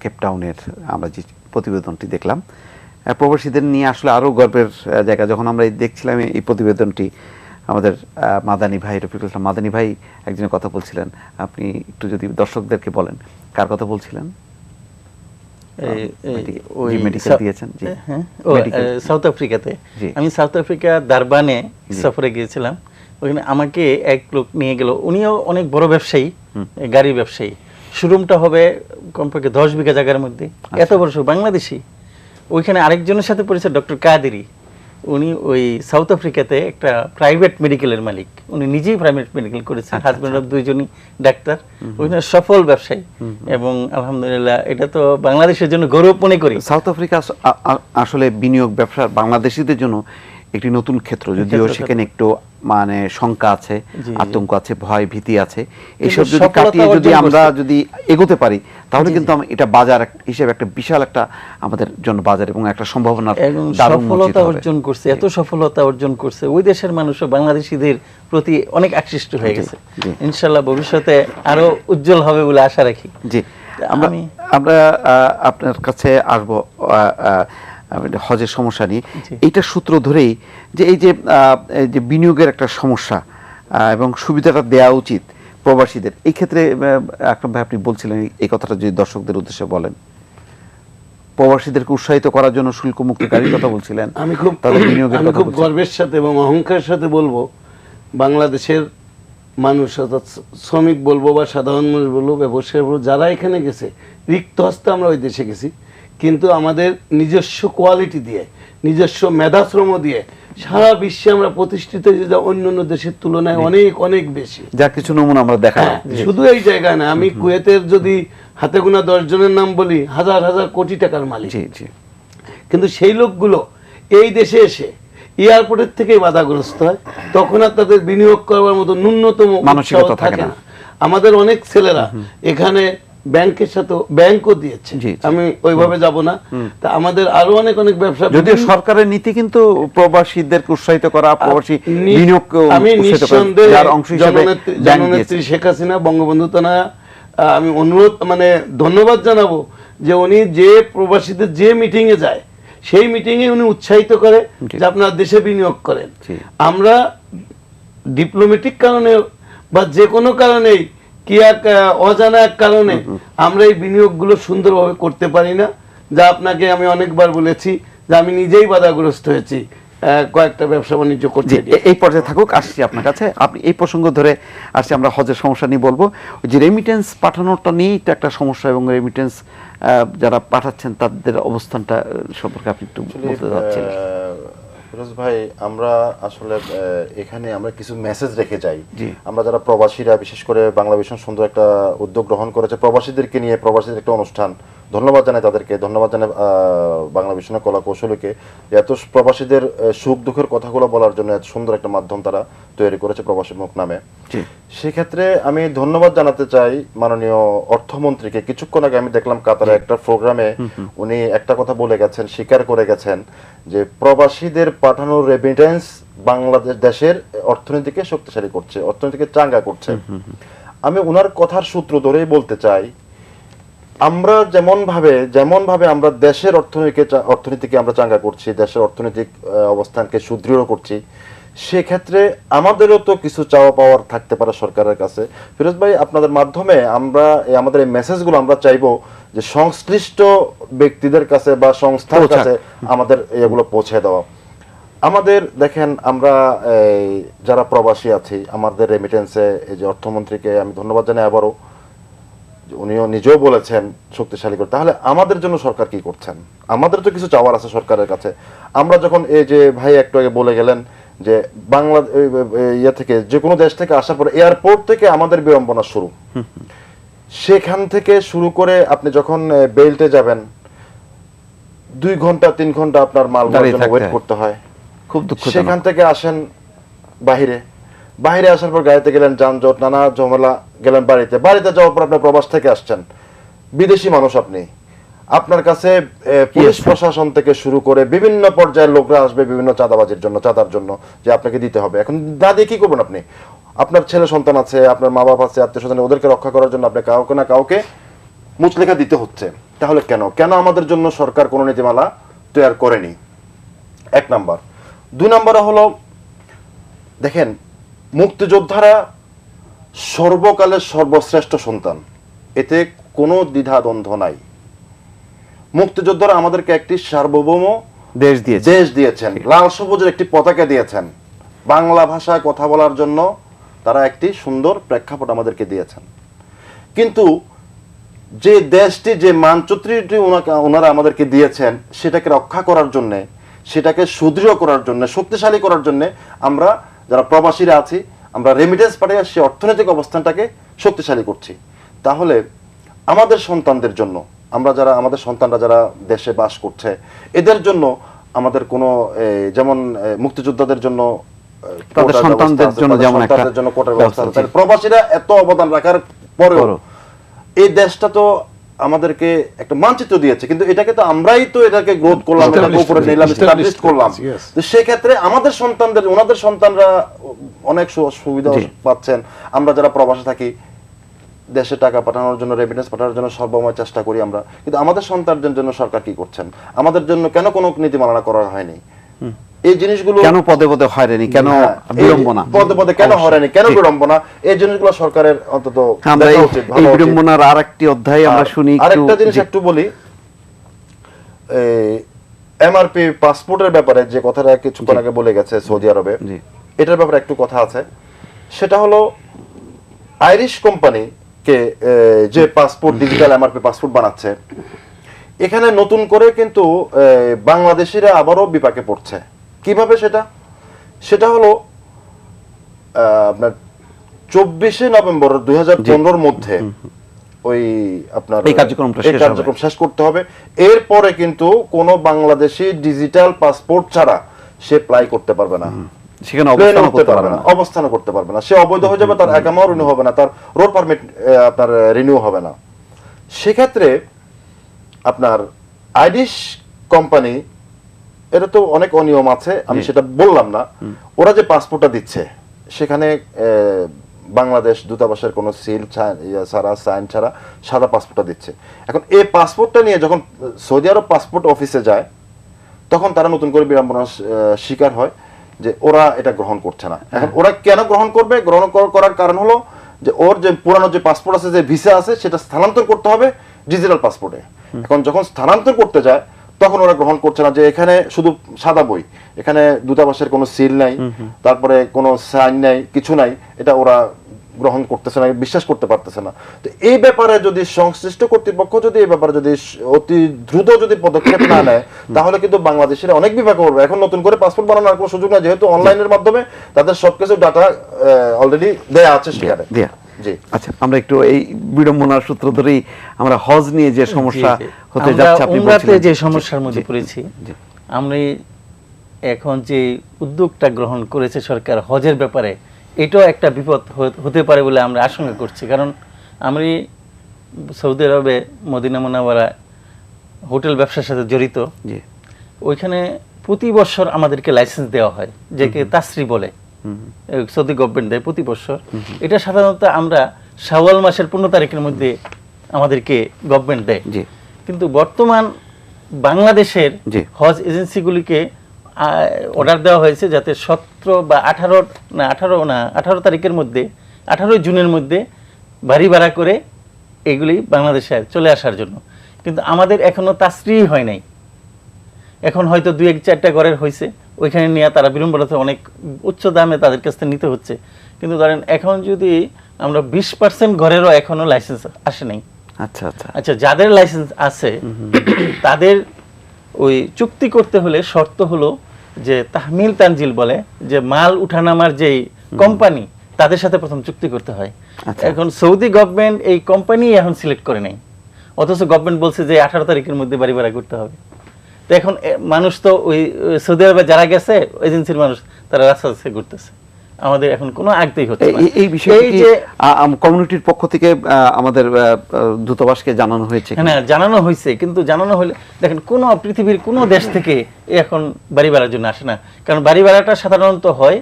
S1: কেপটাউনের আমরা যে প্রতিবেদনটি দেখলাম। প্রবাসীদের নিয়ে আসলে আরও গর্বের জায়গা। যখন আমরা দেখছিলাম এই প্রতিবেদনটি, আমাদের মাদানী ভাই, রফিকুল ইসলাম মাদানী ভাই একজনের কথা বলছিলেন, আপনি একটু যদি দর্শকদেরকে বলেন কার কথা বলছিলেন?
S14: সাউথ আফ্রিকাতে। আমি সাউথ আফ্রিকা দারবানে সফরে গিয়েছিলাম, ওখানে আমাকে এক লোক নিয়ে গেল, উনিও অনেক বড় ব্যবসায়ী, গাড়ির ব্যবসায়ী, শোরুমটা হবে কমপক্ষে 10 বিঘা জায়গার মধ্যে, এত বড় বাংলাদেশি। ওইখানে আরেকজনের সাথে পরিচয় ডক্টর কাদেরি, উনি ওই সাউথ আফ্রিকাতে একটা প্রাইভেট মেডিকেলের মালিক, উনি নিজেই প্রাইভেট মেডিকেল করেছেন, হাজব্যান্ড অফ দুইজনই ডাক্তার, ওইখানে সফল ব্যবসায়ী। এবং আলহামদুলিল্লাহ এটা তো বাংলাদেশের জন্য গৌরব মনে করি।
S1: সাউথ আফ্রিকা আসলে বিনিয়োগ ব্যবসা বাংলাদেশিদের জন্য একটি নতুন ক্ষেত্র, যদিও সেখানে একটু মানে শঙ্কা আছে, আতঙ্ক আছে, ভয় ভীতি আছে, এইসব যদি কাটিয়ে যদি আমরা যদি এগোতে পারি তাহলে কিন্তু এটা বাজার হিসেবে একটা বিশাল একটা আমাদের জন্য বাজার এবং একটা সম্ভাবনার
S14: সফলতা অর্জন করছে, এত সফলতা অর্জন করছে, ওই দেশের মানুষও বাংলাদেশিদের প্রতি অনেক আকৃষ্ট হয়ে গেছে। ইনশাআল্লাহ ভবিষ্যতে আরো উজ্জ্বল হবে বলে আশা রাখি।
S1: জি, আমরা আপনার কাছে আসবো হজের সমস্যা নিয়ে। এইটা সূত্র ধরেই যে এই যে বিনিয়োগের একটা সমস্যা এবং সুবিধাটা দেওয়া উচিত প্রবাসীদের, এই ক্ষেত্রে আকরাম ভাই আপনি বলছিলেন, এই কথাটা যদি দর্শকদের উদ্দেশ্যে বলেন, প্রবাসীদেরকে উৎসাহিত করার জন্য শুল্ক মুক্ত গাড়ির কথা বলছিলেন।
S3: আমি খুব গর্বের সাথে এবং অহংকারের সাথে বলবো, বাংলাদেশের মানুষ অর্থাৎ শ্রমিক বলবো বা সাধারণ মানুষ বলবো, ব্যবসায়ী বলবো, যারা এখানে গেছে রিক্ত হস্তে আমরা ওই দেশে গেছি, কিন্তু আমাদের নিজস্ব কোয়ালিটি দিয়ে, নিজস্ব মেধাশ্রম দিয়ে সারা বিশ্বে আমরা প্রতিষ্ঠিত, যে অন্য অন্য দেশের তুলনায় অনেক অনেক বেশি,
S1: যা কিছু নমুনা আমরা দেখাই।
S3: শুধু এই জায়গায় না, আমি কুয়েতের যদি হাতে গোনা 10 জনের নাম বলি, হাজার হাজার কোটি টাকার মালিক, কিন্তু সেই লোকগুলো এই দেশে এসে এয়ারপোর্টের থেকেই বাধাগ্রস্ত হয়, তখন আর তাদের বিনিয়োগ করবার মতো ন্যূনতম মানসিকতা থাকে না। আমাদের অনেক ছেলেরা এখানে ব্যাংকের সাথে ব্যাংকও দিয়েছে, আমি ওইভাবে যাব না, তা আমাদের আরো অনেক অনেক ব্যবসা,
S1: যদিও সরকারের নীতি কিন্তু প্রবাসীদেরকে উৎসাহিত করা, প্রবাসী বিনিয়োগকে
S3: আমি নিঃসন্দেহে জননেত্রী শেখ হাসিনা, বঙ্গবন্ধু তানা আমি অনুরোধ মানে ধন্যবাদ জানাবো যে উনি যে প্রবাসীদের যে মিটিং এ যায় সেই মিটিং এ উনি উৎসাহিত করে যে আপনারা দেশে বিনিয়োগ করেন। আমরা ডিপ্লোম্যাটিক কারণে বা যে কোনো কারণেই কি এক অজানা এক কারণে আমরা এই বিনিয়োগগুলো সুন্দরভাবে করতে পারি না, যা আপনাকে আমি অনেকবার বলেছি যে আমি নিজেই বাধাগ্রস্ত হয়েছি কয়েকটা ব্যবসা বাণিজ্য করতে।
S1: এই পর্যায়ে থাকুক, আসছি আপনার কাছে, আপনি এই প্রসঙ্গ ধরে আসছি, আমরা হজের সমস্যা নিয়ে বলবো। যে রেমিটেন্স পাঠানোটা নিয়েই তো একটা সমস্যা, এবং রেমিটেন্স যারা পাঠাচ্ছেন তাদের অবস্থানটা সম্পর্কে আপনি একটু বলতে চাচ্ছিলেন।
S2: ফিরোজ ভাই, আমরা আসলে এখানে আমরা কিছু মেসেজ রেখে যাই। আমরা যারা প্রবাসীরা, বিশেষ করে বাংলা ভীষণ সুন্দর একটা উদ্যোগ গ্রহণ করেছে প্রবাসীদেরকে নিয়ে, প্রবাসীদের একটা অনুষ্ঠান, ধন্যবাদ জানাই তাদেরকে, ধন্যবাদ জানাই বাংলা ভীষণের কলা কৌশলীকে, এত প্রবাসীদের সুখ দুঃখের কথাগুলো বলার জন্য এত সুন্দর একটা মাধ্যম তারা তৈরি করেছে প্রবাসী মুখ নামে। সেক্ষেত্রে আমি ধন্যবাদ জানাতে চাই মাননীয় অর্থমন্ত্রীকে। কিছুক্ষণ আগে আমি দেখলাম কাতারে একটা প্রোগ্রামে উনি একটা কথা বলে গেছেন, স্বীকার করে গেছেন যে প্রবাসীদের পাঠানো রেমিটেন্স বাংলাদেশ দেশের অর্থনীতিকে শক্তিশালী করছে, অর্থনীতিকে চাঙ্গা করছে। আমি ওনার কথার সূত্র ধরেই বলতে চাই, আমরা যেমন ভাবে আমরা দেশের অর্থনীতিকে আমরা চাঙ্গা করছি, দেশের অর্থনৈতিক অবস্থানকে সুদৃঢ় করছি, সেক্ষেত্রে আমাদেরও তো কিছু চাওয়া পাওয়ার থাকতে পারে সরকারের কাছে। ফিরোজ ভাই, আপনাদের মাধ্যমে আমরা আমাদের এই মেসেজগুলো আমরা চাইবো যে সংশ্লিষ্ট ব্যক্তিদের কাছে বা সংস্থার কাছে আমাদের এগুলো পৌঁছে দেওয়া। আমাদের দেখেন, আমরা যারা প্রবাসী আছি, আমাদের রেমিটেন্সে এই যে অর্থমন্ত্রীকে আমি ধন্যবাদ জানাই আবারও, উনিও নিজেও বলেছেন শক্তিশালী করে। তাহলে আমাদের জন্য সরকার কি করছেন? আমাদের তো কিছু চাওয়ার আছে সরকারের কাছে। আমরা যখন এই যে ভাই একটু আগে বলে গেলেন যে বাংলা থেকে যে কোনো দেশ থেকে আসার পরে এয়ারপোর্ট থেকে আমাদের বিড়ম্বনা শুরু, সেখান থেকে শুরু করে আপনি যখন বেল্টে যাবেন 2 ঘন্টা 3 ঘন্টা আপনার মাল ওয়েট করতে হয়,
S1: খুব দুঃখ।
S2: সেখান থেকে আসেন বাইরে আসার পর গাড়িতে গেলেন, যানজট, নানা ঝামেলা, গেলেন বাড়িতে যাওয়ার পর আপনার প্রবাস থেকে আসছেন, বিদেশি মানুষ আপনি, আপনার কাছে পুলিশ প্রশাসন থেকে শুরু করে বিভিন্ন পর্যায়ের লোকরা আসবে বিভিন্ন চাঁদার জন্য যে আপনাকে দিতে হবে। এখন না দিয়ে কি করবেন আপনি? আপনার ছেলে সন্তান আছে, আপনার মা বাবা আছে, আত্মীয় স্বজন, ওদেরকে রক্ষা করার জন্য আপনি কাউকে না কাউকে মুচলেখা দিতে হচ্ছে। তাহলে কেন আমাদের জন্য সরকার কোনো নীতিমালা তৈরি করেনি? 1 নাম্বার। 2 নাম্বার হলো দেখেন, মুক্তিযোদ্ধারা সর্বকালের সর্বশ্রেষ্ঠ সন্তান, এতে কোনো দ্বিধাদ্বন্দ্ব নাই। মুক্তিযোদ্ধারা আমাদেরকে একটি সার্বভৌম দেশ দিয়েছেন, লাল সবুজের একটি পতাকা দিয়েছেন, বাংলা ভাষায় কথা বলার জন্য তারা একটি সুন্দর প্রেক্ষাপট আমাদেরকে দিয়েছেন। কিন্তু যে দেশটি, যে মানচিত্রটি ওনারা আমাদেরকে দিয়েছেন, সেটাকে রক্ষা করার জন্যে, সেটাকে সুদৃঢ় করার জন্য, শক্তিশালী করার জন্য আমরা যারা প্রবাসীরা আছি, আমরা রেমিটেন্স পাঠিয়ে সে অর্থনৈতিক অবস্থানটাকে শক্তিশালী করছি। তাহলে আমাদের সন্তানদের জন্য, আমরা যারা, আমাদের সন্তানরা যারা দেশে বাস করছে, এদের জন্য আমাদের কোনো যেমন মুক্তিযোদ্ধাদের জন্য
S1: তাদের সন্তানদের জন্য যেমন একটা
S2: কোটার ব্যবস্থা আছে, প্রবাসীরা এত অবদান রাখার পরেও এই দেশটা তো আমাদেরকে একটা মানচিত্র দিয়েছে, কিন্তু এটাকে তো আমরাই তো এটাকে গ্রোথ করলাম, এটাকে উপরে নিলাম, এস্টাবলিশ করলাম। তো সেই ক্ষেত্রে আমাদের সন্তানদের, ওনাদের সন্তানরা অনেক সুবিধা পাচ্ছেন। আমরা যারা প্রবাসে থাকি, দেশে টাকা পাঠানোর জন্য, রেমিটেন্স পাঠানোর জন্য সর্বময় চেষ্টা করি আমরা, কিন্তু আমাদের সন্তানদের জন্য সরকার কি করছেন? আমাদের জন্য কেন কোনো নীতিমালা করা হয়নি? এই জিনিসগুলো
S1: কেন পদে পদে হয়রানি, কেন বিড়ম্বনা,
S2: পদে পদে কেন হয়রানি, কেন বিড়ম্বনা, এই জিনিসগুলো সরকারের অন্তত দেখা উচিত।
S1: এই বিড়ম্বনার আরেকটি অধ্যায় আমরা শুনি।
S2: আরেকটা জিনিস একটু বলি, এমআরপি পাসপোর্টের ব্যাপারে যে কথাটা কিছুক্ষণ আগে বলে গেছে সৌদি আরবে, এটার ব্যাপারে একটু কথা আছে। সেটা হলো আইরিশ কোম্পানি কে যে পাসপোর্ট, ডিজিটাল এমআরপি পাসপোর্ট বানাচ্ছে, এখানে নতুন করে কিন্তু বাংলাদেশিরা আবারও বিপাকে পড়ছে। কিভাবে সেটা হলো আপনার 24 নভেম্বর 2015 মধ্যে ওই আপনার এই কার্যক্রম শেষ করতে হবে। এরপরে কিন্তু কোনো বাংলাদেশি ডিজিটাল পাসপোর্ট ছাড়া সে অ্যাপ্লাই করতে পারবে না, সেখানে অবস্থান করতে পারবে না, সে অবৈধ হয়ে যাবে, তার একামাও রিনিউ হবে না, তার রোড পারমিট আপনার রিনিউ হবে না। সেক্ষেত্রে আপনার আইরিশ কোম্পানি, এটা তো অনেক অনিয়ম আছে, আমি সেটা বললাম না। ওরা যে পাসপোর্টটা দিচ্ছে, সেখানে বাংলাদেশ দূতাবাসের কোনো সিল ছাড়া, সাইন ছাড়া সাদা পাসপোর্টটা দিচ্ছে। এখন এই পাসপোর্টটা নিয়ে যখন সৌদি আরব পাসপোর্ট অফিসে যায়, তখন তারা নতুন করে বিড়ম্বনার শিকার হয় যে ওরা এটা গ্রহণ করছে না। এখন ওরা কেন গ্রহণ করবে? গ্রহণ করার কারণ হলো যে ওর যে পুরানো যে পাসপোর্ট আছে, যে ভিসা আছে, সেটা স্থানান্তর করতে হবে ডিজিটাল পাসপোর্টে। এখন যখন স্থানান্তর করতে যায়, তখন ওরা গ্রহণ করছে না, যে এখানে শুধু সাদা বই, এখানে দূতাবাসের কোনো সিল নাই, তারপরে কোনো সাইন নাই, কিছু নাই, এটা ওরা গ্রহণ করতেছে না, বিশ্বাস করতে পারতেছে না। তো এই ব্যাপারে যদি সংশ্লিষ্ট কর্তৃপক্ষ যদি এই ব্যাপারে যদি অতি দ্রুত যদি পদক্ষেপ না নেয়, তাহলে কিন্তু বাংলাদেশিরা অনেক বিপাকে পড়বে। এখন নতুন করে পাসপোর্ট বানানোর কোনো সুযোগ নাই, যেহেতু অনলাইনের মাধ্যমে তাদের সবকিছু ডাটা অলরেডি দেয়া আছে সেখানে।
S1: আচ্ছা, আমরা একটু এই বিড়ম্বনার সূত্র ধরেই আমরা হজ নিয়ে যে সমস্যা হতে যাচ্ছে, আপনি
S14: উমরাতে যে সমস্যার মধ্যে পড়েছি, আমরা এখন যে উদ্যোগটা গ্রহণ করেছে সরকার হজের ব্যাপারে, এটাও একটা বিপদ হতে পারে বলে আমরা আশঙ্কা করছি। কারণ আমি সৌদি আরবে মদিনা মুনাওয়ারা হোটেল ব্যবসার সাথে জড়িত, ওইখানে প্রতি বছর আমাদেরকে লাইসেন্স দেওয়া হয়, যেকে তাসরি বলে, সৌদি গভর্নমেন্ট দেয় প্রতি বছর। এটা সাধারণত আমরা শাওয়াল মাসের 15 তারিখের মধ্যে আমাদেরকে গভর্নমেন্ট দেয়। কিন্তু বর্তমান বাংলাদেশের হজ এজেন্সিগুলিকে অর্ডার দেওয়া হয়েছে যাতে 17 বা 18 তারিখের মধ্যে, 18 জুনের মধ্যে বাড়ি ভাড়া করে এগুলি বাংলাদেশে চলে আসার জন্য। কিন্তু আমাদের এখনো তাসরি হয় নাই। এখন হয়তো 2-4টা ঘরের হয়েছে, ওইখানে নিয়ে তারা বিড়ম্বনাতে অনেক উচ্চ দামে তাদের কাছ থেকে নিতে হচ্ছে। কিন্তু ধরেন এখন যদি আমরা 20% ঘরেরও এখনো লাইসেন্স আসে নাই। আচ্ছা, যাদের লাইসেন্স আছে তাদের ওই চুক্তি করতে হলে শর্ত হলো যে তাহমিল তানজিল বলে, যে মাল উঠানামার যেই কোম্পানি, তাদের সাথে প্রথম চুক্তি করতে হয়। এখন সৌদি গভর্নমেন্ট এই কোম্পানি এখন সিলেক্ট করে নাই, অথচ গভর্নমেন্ট বলছে যে 18 তারিখের মধ্যে বাড়ি ভাড়া করতে হবে। তো এখন মানুষ তো ওই সৌদি আরবে যারা গেছে এজেন্সির মানুষ, তারা রাস্তা ঘুরতেছে, আমাদের এখন কোনো আগতেই হচ্ছে না।
S1: এই বিষয়ে যে কমিউনিটির পক্ষ থেকে আমাদের দূতাবাসকে জানানো হয়েছে,
S14: হ্যাঁ জানানো হয়েছে, কিন্তু জানানো হলে দেখেন কোনো পৃথিবীর কোনো দেশ থেকে এখন বাড়ি ভাড়ার জন্য আসে না। কারণ বাড়ি ভাড়াটা সাধারণত হয়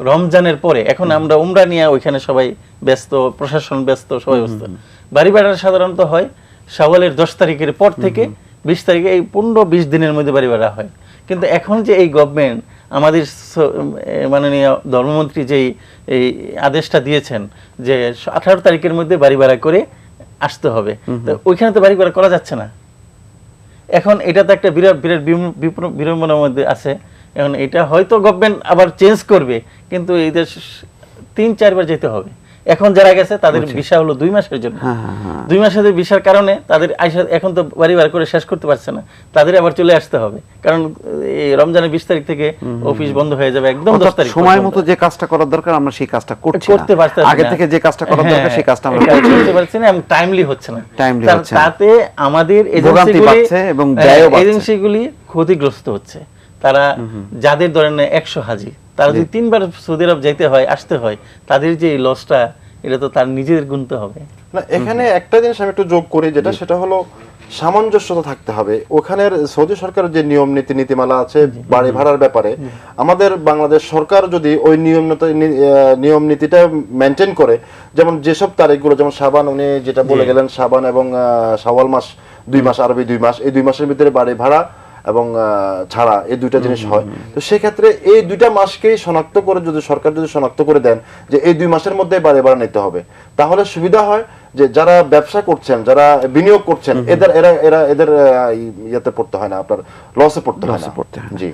S14: রমজানের পরে। এখন আমরা উমরা নিয়ে ওইখানে সবাই ব্যস্ত, প্রশাসন ব্যস্ত, সবাই ব্যস্ত। বাড়ি ভাড়াটা সাধারণত হয় শাওয়ালের 10 তারিখের পর থেকে 20 তারিখে, এই 15-20 দিনের মধ্যে বাড়ি ভাড়া হয়। কিন্তু এখন যে এই গভর্নমেন্ট আমাদের মাননীয় ধর্মমন্ত্রী যেই এই আদেশটা দিয়েছেন যে 18 তারিখের মধ্যে বাড়ি ভাড়া করে আসতে হবে, তো ওইখানে তো বাড়ি ভাড়া করা যাচ্ছে না। এখন এটা তো একটা বিরাট বিরাট বিড়ম্বনার মধ্যে আছে। এখন এটা হয়তো গভর্নমেন্ট আবার চেঞ্জ করবে, কিন্তু এদের 3-4 বার যেতে হবে। এখন যারা গেছে তাদের ভিসা হলো 2 মাসের জন্য। 2 মাসের ভিসার কারণে তাদের এখন তো বাড়ি বার করে শেষ করতে পারছে না, তাদের আবার চলে আসতে হবে, কারণ এই রমজানের 20 তারিখ থেকে অফিস বন্ধ হয়ে যাবে একদম 10 তারিখ
S1: সময় মতো যে কাজটা করার দরকার আমরা সেই কাজটা করতে পারছি না। আগে থেকে যে কাজটা করার দরকার সেই কাজটা আমরা
S14: করতে পারছি না এবং টাইমলি হচ্ছে না। তাতে আমাদের এজেন্সিগুলি ক্ষতিগ্রস্ত হচ্ছে। তারা যাদের ধরেন 100 হাজি, তারা যদি 3 বার সৌদি আরব যেতে হয় আসতে হয়, তাদের যে লসটা এটা তো তার নিজেদের গুনতে হবে
S2: না। এখানে একটা জিনিস আমি একটু যোগ করি, যেটা সেটা হলো সামঞ্জস্যতা থাকতে হবে। ওখানের সৌদি সরকারের যে নীতিমালা আছে বাড়ি ভাড়ার ব্যাপারে, আমাদের বাংলাদেশ সরকার যদি ওই নিয়ম নীতিটা মেনটেন করে, যেমন যেসব তারিখগুলো, যেমন শাবান উনি যেটা বলে গেলেন, শাবান এবং শাওয়াল মাস 2 মাস, আরবি 2 মাস, এই 2 মাসের ভিতরে বাড়ি ভাড়া এবং ছাড়া এই দুইটা জিনিস হয়। তো সেক্ষেত্রে এই 2টা মাসকেই শনাক্ত করে যদি সরকার শনাক্ত করে দেন যে এই 2 মাসের মধ্যে বাড়ি ভাড়া নিতে হবে, তাহলে সুবিধা হয় যে যারা ব্যবসা করছেন, যারা বিনিয়োগ করছেন, এদের ইয়েতে পড়তে হয় না, আপনার লসে পড়তে হয় না। জি,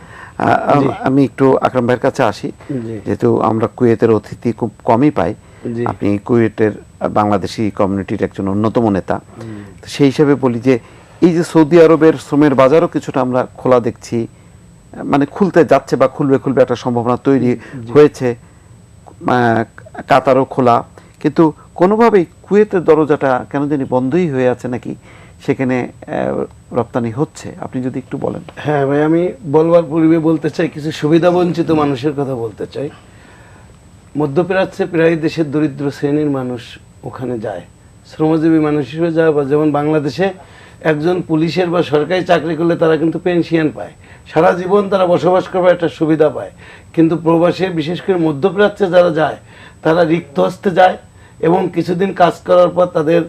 S1: আমি একটু আকরাম ভাইয়ের কাছে আসি। যেহেতু আমরা কুয়েতের অতিথি খুব কমই পাই, আপনি কুয়েতের বাংলাদেশি কমিউনিটির একজন অন্যতম নেতা, সেই হিসাবে বলি যে এই যে সৌদি আরবের শ্রমের বাজারও কিছুটা আমরা খোলা দেখছি, মানে খুলতে যাচ্ছে বা খুলবে একটা সম্ভাবনা তৈরি হয়েছে, কাতারও খোলা, কিন্তু কোনোভাবেই কুয়েতের দরজাটা কেন জানি বন্ধই হয়ে আছে, নাকি সেখানে রপ্তানি হচ্ছে? আপনি যদি একটু বলেন।
S3: হ্যাঁ ভাই, আমি বলবার পূর্বে বলতে চাই, কিছু সুবিধা বঞ্চিত মানুষের কথা বলতে চাই। মধ্যপ্রাচ্যে প্রায় দেশের দরিদ্র শ্রেণীর মানুষ ওখানে যায়, শ্রমজীবী মানুষ হিসেবে যায়। বা যেমন বাংলাদেশে একজন পুলিশের বা সরকারি চাকরি করলে তারা কিন্তু পেনশন পায়, সারা জীবন তারা বসবাস করবার একটা সুবিধা পায়। কিন্তু প্রবাসে, বিশেষ করে মধ্যপ্রাচ্যে যারা যায়, তারা রিক্ত হস্তে যায় এবং কিছুদিন কাজ করার পর তাদের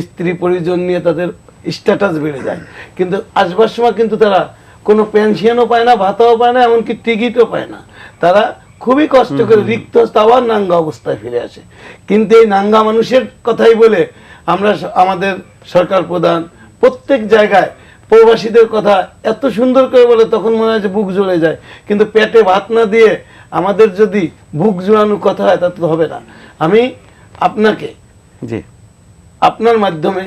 S3: স্ত্রী পরিজন নিয়ে তাদের স্ট্যাটাস বেড়ে যায়, কিন্তু আসবার সময় কিন্তু তারা কোনো পেনশনও পায় না, ভাতাও পায় না, এমনকি টিকিটও পায় না। তারা খুবই কষ্ট করে রিক্ত হস্তে আবার নাঙ্গা অবস্থায় ফিরে আসে। কিন্তু এই নাঙ্গা মানুষের কথাই বলে আমরা আমাদের সরকার প্রধান প্রত্যেক জায়গায় প্রবাসীদের কথা এত সুন্দর করে বলে, তখন মনে হয় যে বুক জ্বলে যায়। কিন্তু পেটে ভাত না দিয়ে আমাদের যদি বুক জোড়ানো কথা হয়, তা তো হবে না। আমি আপনাকে আপনার মাধ্যমে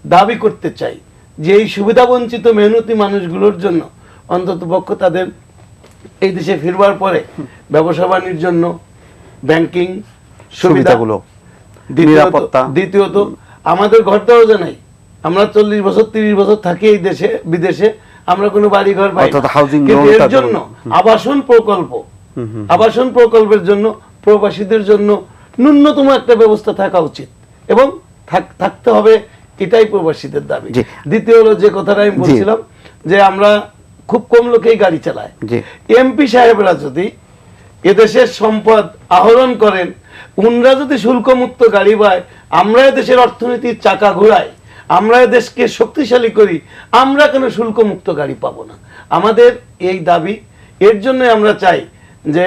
S3: দাবি করতে চাই যে এই সুবিধা বঞ্চিত মেহনতি মানুষগুলোর জন্য অন্তত পক্ষ তাদের এই দেশে ফিরবার পরে ব্যবসা বাণিজ্যের জন্য ব্যাংকিং সুবিধাগুলো, দ্বিতীয়ত আমাদের ঘর দরজা নাই। আমরা 40 বছর 30 বছর থাকি এই দেশে বিদেশে, আমরা কোনো বাড়ি ঘর পাই না। কিন্তু এর জন্য আবাসন প্রকল্পের জন্য প্রবাসীদের জন্য ন্যূনতম একটা ব্যবস্থা থাকা উচিত এবং থাকতে হবে, এটাই প্রবাসীদের দাবি। দ্বিতীয় হলো যে কথাটা আমি বলছিলাম, যে আমরা খুব কম লোকেই গাড়ি চালায়। এমপি সাহেবরা যদি এদেশের সম্পদ আহরণ করেন, উনরা যদি শুল্ক মুক্ত গাড়ি পায়, আমরা দেশের অর্থনীতির চাকা ঘুরাই, আমরা দেশকে শক্তিশালী করি, আমরা কেন শুল্ক মুক্ত গাড়ি পাবো না? আমাদের এই দাবি। এর জন্য আমরা চাই যে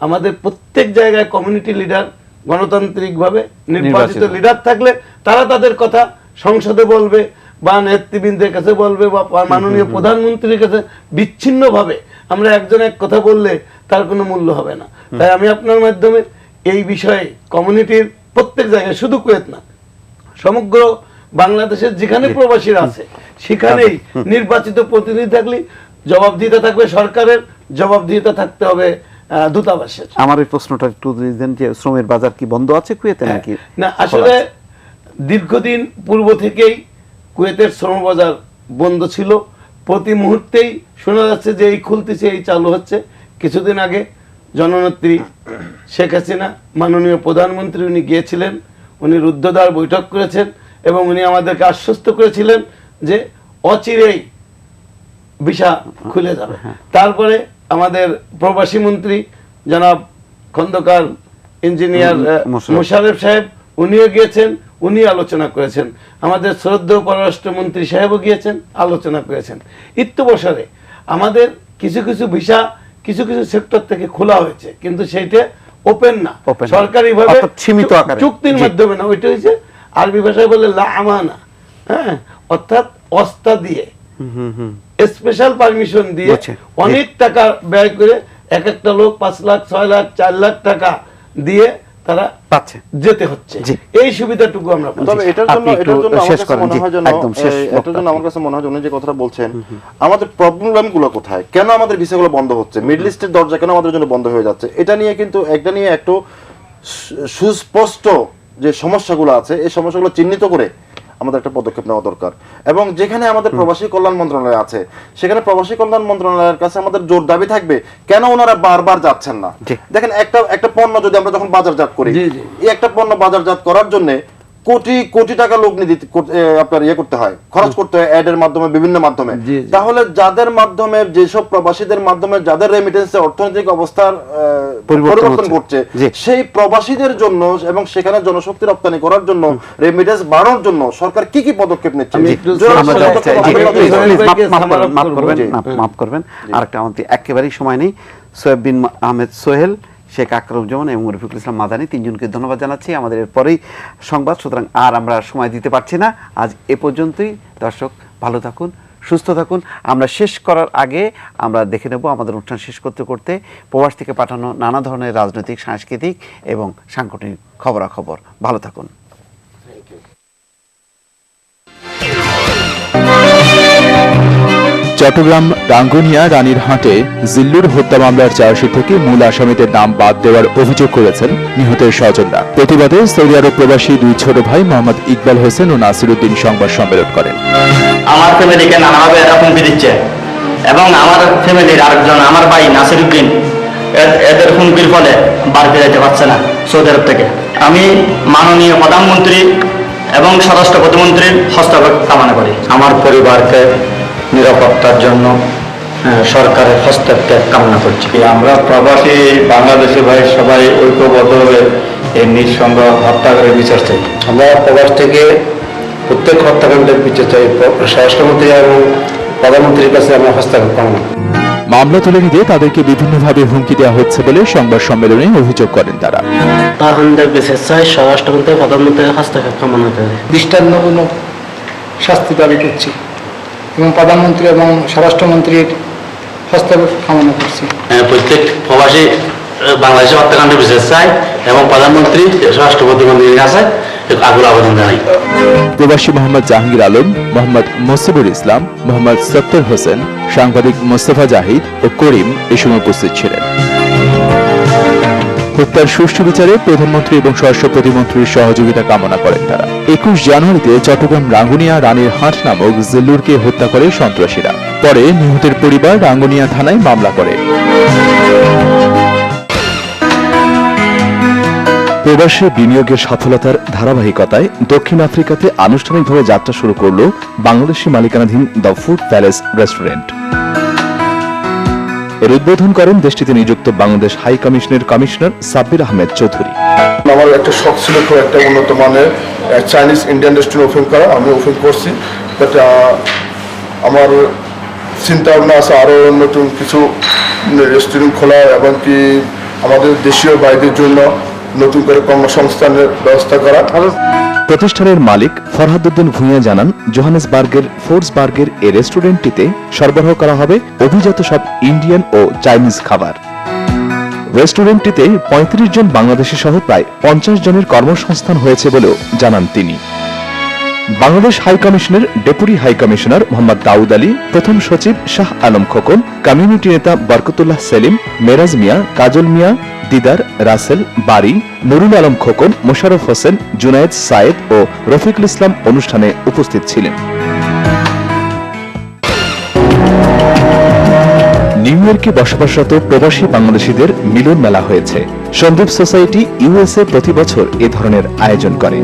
S3: আমাদের প্রত্যেক জায়গায় কমিউনিটি লিডার, গণতান্ত্রিকভাবে নির্বাচিত লিডার থাকলে তারা তাদের কথা সংসদে বলবে বা নেতৃবৃন্দের কাছে বলবে বা মাননীয় প্রধানমন্ত্রীর কাছে। বিচ্ছিন্নভাবে আমরা একজন এক কথা বললে তার কোনো মূল্য হবে না। তাই আমি আপনার মাধ্যমে এই বিষয়ে কমিউনিটির প্রত্যেক জায়গায়, শুধু কুয়েত না, সমগ্র বাংলাদেশের যেখানে প্রবাসীরা আছে সেখানেই নির্বাচিত প্রতিনিধি থাকলে জবাবদিহিতা থাকবে সরকারের, জবাবদিহিতা থাকতে হবে দূতাবাসের।
S1: আমার এই প্রশ্নটা একটু দিলেন যে শ্রমের বাজার কি বন্ধ আছে কুয়েতে নাকি?
S3: না, আসলে দীর্ঘদিন পূর্ব থেকেই কুয়েতের শ্রম বাজার বন্ধ ছিল। প্রতি মুহূর্তেই শোনা যাচ্ছে যে এই খুলতেছে, এই চালু হচ্ছে। কিছুদিন আগে জননেত্রী শেখ হাসিনা, মাননীয় প্রধানমন্ত্রী, উনি গিয়েছিলেন, উনি রুদ্ধদ্বার বৈঠক করেছেন এবং উনি আমাদেরকে আশ্বস্ত করেছিলেন যে অচিরেই ভিসা খুলে যাবে। তারপরে আমাদের প্রবাসী মন্ত্রী জনাব খন্দকার ইঞ্জিনিয়ার মোশাররফ সাহেব, উনিও গিয়েছেন, উনি আলোচনা করেছেন। আমাদের শ্রদ্ধেয় পররাষ্ট্রমন্ত্রী সাহেবও গিয়েছেন, আলোচনা করেছেন। ইত্যবসরে আমাদের কিছু কিছু ভিসা কিছু কিছু সেক্টর থেকে খোলা হয়েছে, কিন্তু সেইটা ওপেন না,
S1: Open না।
S3: সরকারিভাবে
S1: অর্থাৎ সীমিত আকারে।
S3: চুক্তির
S1: জি।
S3: মাধ্যমে না, ওইটা হচ্ছে আরবি ভাষায় বলে লা আমানা, হ্যাঁ, অর্থাৎ অস্তা দিয়ে স্পেশাল পারমিশন দিয়ে
S1: বুঝছি।
S3: অনেক টাকা ব্যয় করে এক একটা লোক 5 লাখ 6 লাখ 4 লাখ টাকা দিয়ে তারা
S1: পাচ্ছে,
S3: যেতে হচ্ছে। এই সুবিধাটুকু আমরা পাচ্ছি।
S2: তবে এটার জন্য আমার কাছে মনে হয় যেন এটার জন্য আমার কাছে মনে হয় উনি যে কথাটা বলছেন, আমাদের প্রবলেম গুলো কোথায়, কেন আমাদের ভিসাগুলো বন্ধ হচ্ছে, মিডল ইস্টের দরজা কেন আমাদের জন্য বন্ধ হয়ে যাচ্ছে, এটা নিয়ে কিন্তু একটা নিয়ে একটু সুস্পষ্ট যে সমস্যাগুলো আছে এই সমস্যাগুলো চিহ্নিত করে আমাদের একটা পদক্ষেপ নেওয়া দরকার। এবং যেখানে আমাদের প্রবাসী কল্যাণ মন্ত্রণালয় আছে সেখানে প্রবাসী কল্যাণ মন্ত্রণালয়ের কাছে আমাদের জোর দাবি থাকবে কেন ওনারা বারবার যাচ্ছেন না। দেখেন একটা পণ্য যদি আমরা যখন বাজারজাত করি, এই একটা পণ্য বাজারজাত করার জন্য কোটি কোটি টাকা লগ্নি দিতে আপনার করতে হয়, খরচ করতে হয় অ্যাডের মাধ্যমে, বিভিন্ন মাধ্যমে। তাহলে যাদের মাধ্যমে, যেসব প্রবাসীদের মাধ্যমে যাদের রেমিটেন্সে অর্থনৈতিক অবস্থার পরিবর্তন ঘটছে, সেই প্রবাসীদের জন্য এবং সেখানে জনশক্তি রপ্তানি করার জন্য, রেমিটেন্স বাড়ানোর জন্য সরকার কি কি পদক্ষেপ নিচ্ছে?
S1: মাফ করবেন, আরেকটা আমাদের একেবারেই সময় নেই। সোহেব বিন আহমেদ সোহেল, শেখ আকরুজ্জামান এবং রফিকুল ইসলাম মাদানী, তিনজনকে ধন্যবাদ জানাচ্ছি। আমাদের এরপরেই সংবাদ, সুতরাং আর আমরা সময় দিতে পারছি না। আজ এ পর্যন্তই। দর্শক ভালো থাকুন, সুস্থ থাকুন। আমরা শেষ করার আগে আমরা দেখে নেব আমাদের অনুষ্ঠান শেষ করতে করতে প্রবাস থেকে পাঠানো নানা ধরনের রাজনৈতিক, সাংস্কৃতিক এবং সাংগঠনিক খবরাখবর। ভালো থাকুন।
S4: চট্টগ্রাম রাঙ্গুনিয়া রানীরহাটে জিল্লুর হত্যা মামলার চার্জশিট থেকে মূল আসামিদের নাম বাদ দেওয়ার অভিযোগ করেছেন নিহতের স্বজনরা। প্রতিবাদে সৌদি আরব প্রবাসী দুই ছোট ভাই মোহাম্মদ ইকবাল হোসেন ও নাসিরউদ্দিন সংবাদ সম্মেলন করেন।
S9: আমার ফ্যামিলিকে নানাভাবে এরা হুমকি দিচ্ছে এবং আমার ফ্যামিলির আরেকজন আমার ভাই নাসিরউদ্দিন এদের হুমকির ফলে বাড়িতে যেতে পারছে না সৌদি আরব থেকে। আমি মাননীয় প্রধানমন্ত্রী এবং স্বরাষ্ট্র প্রতিমন্ত্রীর হস্তক্ষেপ কামনা করি। আমার পরিবারকে নিরাপত্তার জন্য সরকারের হস্তক্ষেপ কামনা করছি। আমরা প্রবাসী বাংলাদেশি ভাই সবাই ঐক্যবদ্ধভাবে এই নিঃসঙ্গ হত্যাকারীর বিচার চাই। আমরা প্রবাস থেকে প্রত্যেক হত্যাকাণ্ডের বিচার চাই। স্বরাষ্ট্রমন্ত্রী এবং প্রধানমন্ত্রীর কাছে আমরা হস্তক্ষেপ কামনা করি।
S4: মামলা তুলে নিতে তাদেরকে বিভিন্নভাবে হুমকি দেওয়া হচ্ছে বলে সংবাদ সম্মেলনে অভিযোগ করেন তারা।
S9: তাহলে বিচার চাই, স্বরাষ্ট্রমন্ত্রী প্রধানমন্ত্রীর হস্তক্ষেপ কামনা করি।
S11: দৃষ্টান্তমূলক শাস্তি দাবি করছি এবং প্রধানমন্ত্রী এবং স্বরাষ্ট্রমন্ত্রীর হস্তক্ষেপ কামনা করছি।
S9: প্রত্যেক প্রবাসী বাংলাদেশের হত্যাকাণ্ডের বিচার চাই এবং প্রধানমন্ত্রী স্বরাষ্ট্র প্রতিমন্ত্রীর কাছে আগুন আবেদন জানাই।
S4: প্রবাসী মোহাম্মদ জাহাঙ্গীর আলম, মোহাম্মদ মোসিবুর ইসলাম, মোহাম্মদ সত্তর হোসেন, সাংবাদিক মোস্তফা জাহিদ ও করিম এ সময় উপস্থিত ছিলেন। হত্যার সুষ্ঠু বিচারে প্রধানমন্ত্রী এবং স্বরাষ্ট্র প্রতিমন্ত্রীর সহযোগিতা কামনা করেন তারা। 21 জানুয়ারিতে চট্টগ্রাম রাঙ্গুনিয়া রানীরহাট নামক জিল্লুরকে হত্যা করে সন্ত্রাসীরা। পরে নিহতের পরিবার রাঙ্গুনিয়া থানায় মামলা করে।
S12: প্রবাসী বিনিয়োগের সফলতার ধারাবাহিকতায় দক্ষিণ আফ্রিকাতে আনুষ্ঠানিকভাবে যাত্রা শুরু করল বাংলাদেশি মালিকানাধীন দ্য ফুড প্যালেস রেস্টুরেন্ট। এর উদ্বোধন করেন দেশটিতে নিযুক্ত বাংলাদেশ হাই কমিশনের কমিশনার সাব্বির আহমেদ চৌধুরী।
S7: আমার একটা শখ ছিল খুব একটা উন্নত মানের চাইনিজ ইন্ডিয়ান রেস্টুরেন্ট ওপেন করা। আমি ওপেন করছি, বাট আমার চিন্তা ভাবনা আছে আরও নতুন কিছু রেস্টুরেন্ট খোলা এবং কি আমাদের দেশীয় বাইরের জন্য নতুন করে কর্মসংস্থানের ব্যবস্থা করা।
S12: প্রতিষ্ঠানের মালিক ফরহাদ উদ্দিন ভূঁইয়া জানান, জোহানেসবার্গের ফোর্সবার্গের এই রেস্টুরেন্টটিতে সরবরাহ করা হবে অভিজাত সব ইন্ডিয়ান ও চাইনিজ খাবার। রেস্টুরেন্টটিতে 35 জন বাংলাদেশি সহ প্রায় 50 জনের কর্মসংস্থান হয়েছে বলেও জানান তিনি। বাংলাদেশ হাই কমিশনের ডেপুটি হাই কমিশনার মোহাম্মদ দাউদ আলী, প্রথম সচিব শাহ আলম খোকন, কমিউনিটি নেতা বরকতুল্লাহ সেলিম, মেরাজ মিয়া, কাজল মিয়া, দিদার, রাসেল, বারি, নুরুল আলম খোকন, মোশাররফ হোসেন, জুনায়েদ সায়েদ ও রফিকুল ইসলাম অনুষ্ঠানে উপস্থিত ছিলেন। নিউ ইয়র্কে বসবাসরত প্রবাসী বাংলাদেশিদের মিলন মেলা হয়েছে। সন্দীপ সোসাইটি ইউএসএ প্রতি বছর এ ধরনের আয়োজন করে।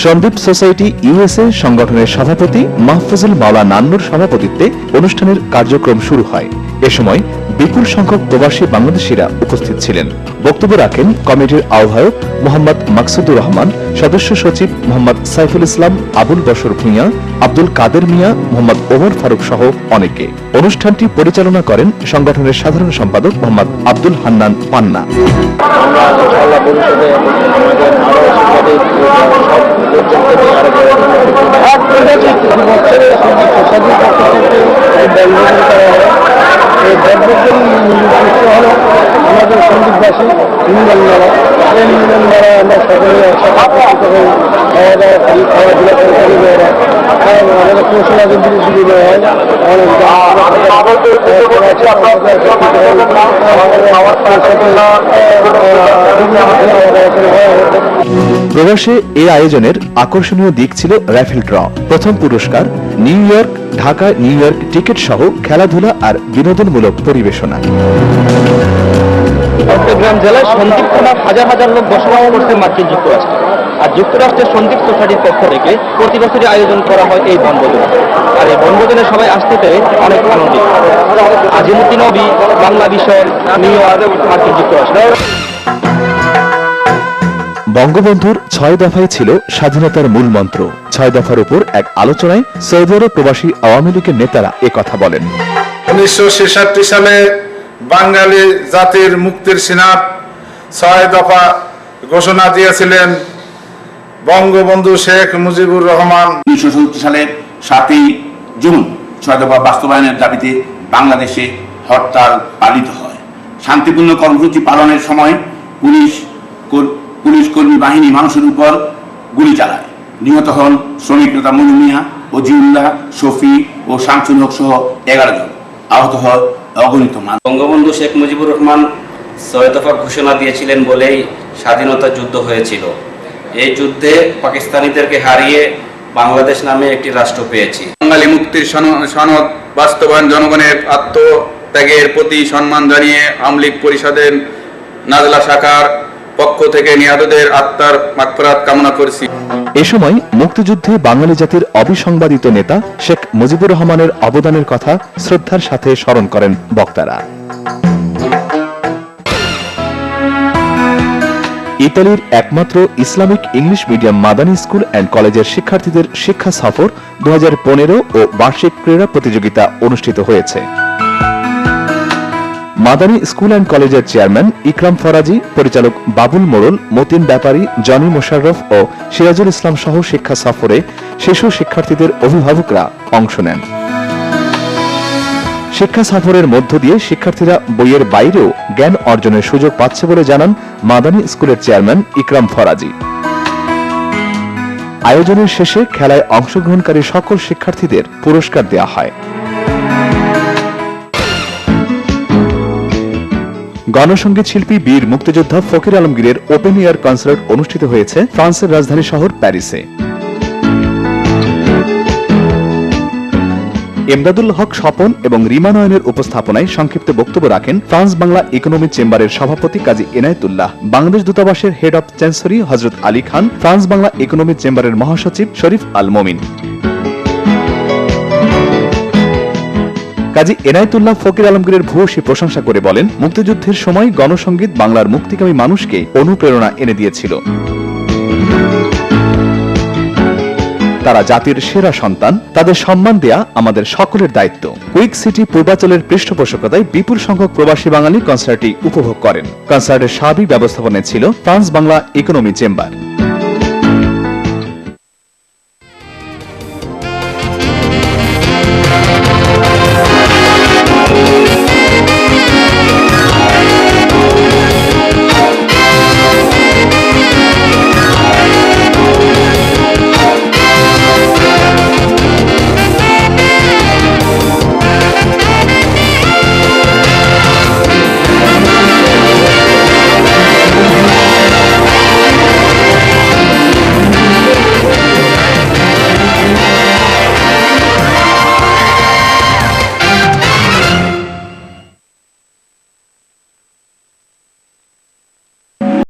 S12: সন্দীপ সোসাইটি ইউএসএ সংগঠনের সভাপতি মাহফুজুল মাওলা নান্নুর সভাপতিত্বে অনুষ্ঠানের কার্যক্রম শুরু হয়। এ সময় বিপুল সংখ্যক প্রবাসী বাংলাদেশিরা উপস্থিত ছিলেন। বক্তব্য রাখেন কমিটির আহ্বায়ক মোহাম্মদ মাকসুদুর রহমান, সদস্য সচিব মোহাম্মদ সাইফুল ইসলাম, আবুল বশর ভূঁইয়া, আব্দুল কাদের মিয়া, মোহাম্মদ ওমর ফারুক সহ অনেকে। অনুষ্ঠানটি পরিচালনা করেন সংগঠনের সাধারণ সম্পাদক মোহাম্মদ আব্দুল হান্নান পান্না।
S20: আমাদের সঙ্গীতবাসী মিলন মেলা, এই মিলন মেলা আমরা সকলে একসাথে খাওয়া দাওয়া করি, খেলাধুলা করে মেয়েরা আমাদের কৌশলাদের দিকে হয়
S12: প্রবাসে এই আয়োজনের আকর্ষণীয় দিক ছিল র্যাফেল ড্র। প্রথম পুরস্কার new York, Dhaka new York ticket সহ খেলাধুলা আর বিনোদনমূলক পরিবেশনা।
S21: চট্টগ্রাম জেলায় সন্দীপ থানার হাজার হাজার লোক বসবাস করছে মার্কিন যুক্তরাষ্ট্রে। আর যুক্তরাষ্ট্রের সন্দীপ সোসাইটির পক্ষ থেকে প্রতি বছরই আয়োজন করা হয় এই বনভোজন। আর এই বনভোজনে সবাই আসতে পেরে অনেক আনন্দিত। আজিমুদ্দিন নবী, বাংলা বিষয়, নিউ ইয়র্ক, মার্কিন যুক্তরাষ্ট্র।
S12: বঙ্গবন্ধুর ৬ দফায় ছিল স্বাধীনতার মূল মন্ত্র। ৬ দফার উপর এক আলোচনায় সৌদি আরব প্রবাসী আওয়ামী লীগের নেতারা একথা বলেন।
S22: ১৯৬৬ সালে বাঙালি জাতির মুক্তির সিনাত ৬ দফা ঘোষণা দিয়েছিলেন বঙ্গবন্ধু শেখ মুজিবুর রহমান।
S23: ১৯৭০ সালের ৭ই জুন ৬ দফা বাস্তবায়নের দাবিতে বাংলাদেশে হরতাল পালিত হয়। শান্তিপূর্ণ কর্মসূচি পালনের সময় পুলিশ কর্মী বাহিনী মানুষের উপর গুলি চালায়। নিহত হন শ্রমিক নেতা মনু মিয়া, ওজিউল্লাহ, শফি ও শামসুল হক সহ 11 জন। আহত হয় অগণিত মানুষ।
S24: বঙ্গবন্ধু শেখ মুজিবুর রহমান ৬ দফা ঘোষণা দিয়েছিলেন বলেই স্বাধীনতা যুদ্ধ হয়েছিল। এই যুদ্ধে পাকিস্তানিদেরকে হারিয়ে বাংলাদেশ নামে একটি রাষ্ট্র পেয়েছি।
S22: বাঙালি মুক্তির সনদ বাস্তবায়ন জনগণের আত্মত্যাগের প্রতি সম্মান জানিয়ে আওয়ামী লীগ পরিষদের নাজলা শাখার পক্ষ থেকে নিহতদের আত্মার মাগফিরাত কামনা করছি।
S12: এ সময় মুক্তিযুদ্ধে বাঙালি জাতির অবিসংবাদিত নেতা শেখ মুজিবুর রহমানের অবদানের কথা শ্রদ্ধার সাথে স্মরণ করেন বক্তারা। ইতালির একমাত্র Islamic English medium Madani school and কলেজের শিক্ষার্থীদের শিক্ষা সফর 2015 ও বার্ষিক ক্রীড়া প্রতিযোগিতা অনুষ্ঠিত হয়েছে। মাদানী স্কুল অ্যান্ড কলেজের চেয়ারম্যান ইকরাম ফরাজি, পরিচালক বাবুল মোড়ল, মতিন ব্যাপারী, জনি মোশাররফ ও সিরাজুল ইসলাম সহ শিক্ষা সফরে শিশু শিক্ষার্থীদের অভিভাবকরা অংশ নেন। শিক্ষা সফরের মধ্য দিয়ে শিক্ষার্থীরা বইয়ের বাইরেও জ্ঞান অর্জনের সুযোগ পাচ্ছে বলে জানান মাদানী স্কুলের চেয়ারম্যান ইকরাম ফরাজি। আয়োজনের শেষে খেলায় অংশগ্রহণকারী সকল শিক্ষার্থীদের পুরস্কার দেওয়া হয়। গণসঙ্গীত শিল্পী বীর মুক্তিযোদ্ধা ফকির আলমগীরের ওপেন এয়ার কনসার্ট অনুষ্ঠিত হয়েছে ফ্রান্সের রাজধানী শহর প্যারিসে। এমদাদুল হক স্বপন এবং রিমা নয়নের উপস্থাপনায় সংক্ষিপ্ত বক্তব্য রাখেন ফ্রান্স বাংলা ইকোনমিক চেম্বারের সভাপতি কাজী এনায়েতুল্লাহ, বাংলাদেশ দূতাবাসের head of চ্যান্সেলরি Hazrat Ali Khan, France Bangla economic চেম্বারের মহাসচিব শরীফ আল মমিন। কাজী এনায়েতুল্লাহ ফকির আলমগীরের ভূয়সী প্রশংসা করে বলেন, মুক্তিযুদ্ধের সময় গণসঙ্গীত বাংলার মুক্তিকামী মানুষকে অনুপ্রেরণা এনে দিয়েছিল। তারা জাতির সেরা সন্তান, তাদের সম্মান দেয়া আমাদের সকলের দায়িত্ব। কুইক সিটি পূর্বাচলের পৃষ্ঠপোষকতায় বিপুল সংখ্যক প্রবাসী বাঙালি কনসার্টটি উপভোগ করেন। কনসার্টের সার্বিক ব্যবস্থাপনায় ছিল ফ্রান্স বাংলা ইকোনমি চেম্বার।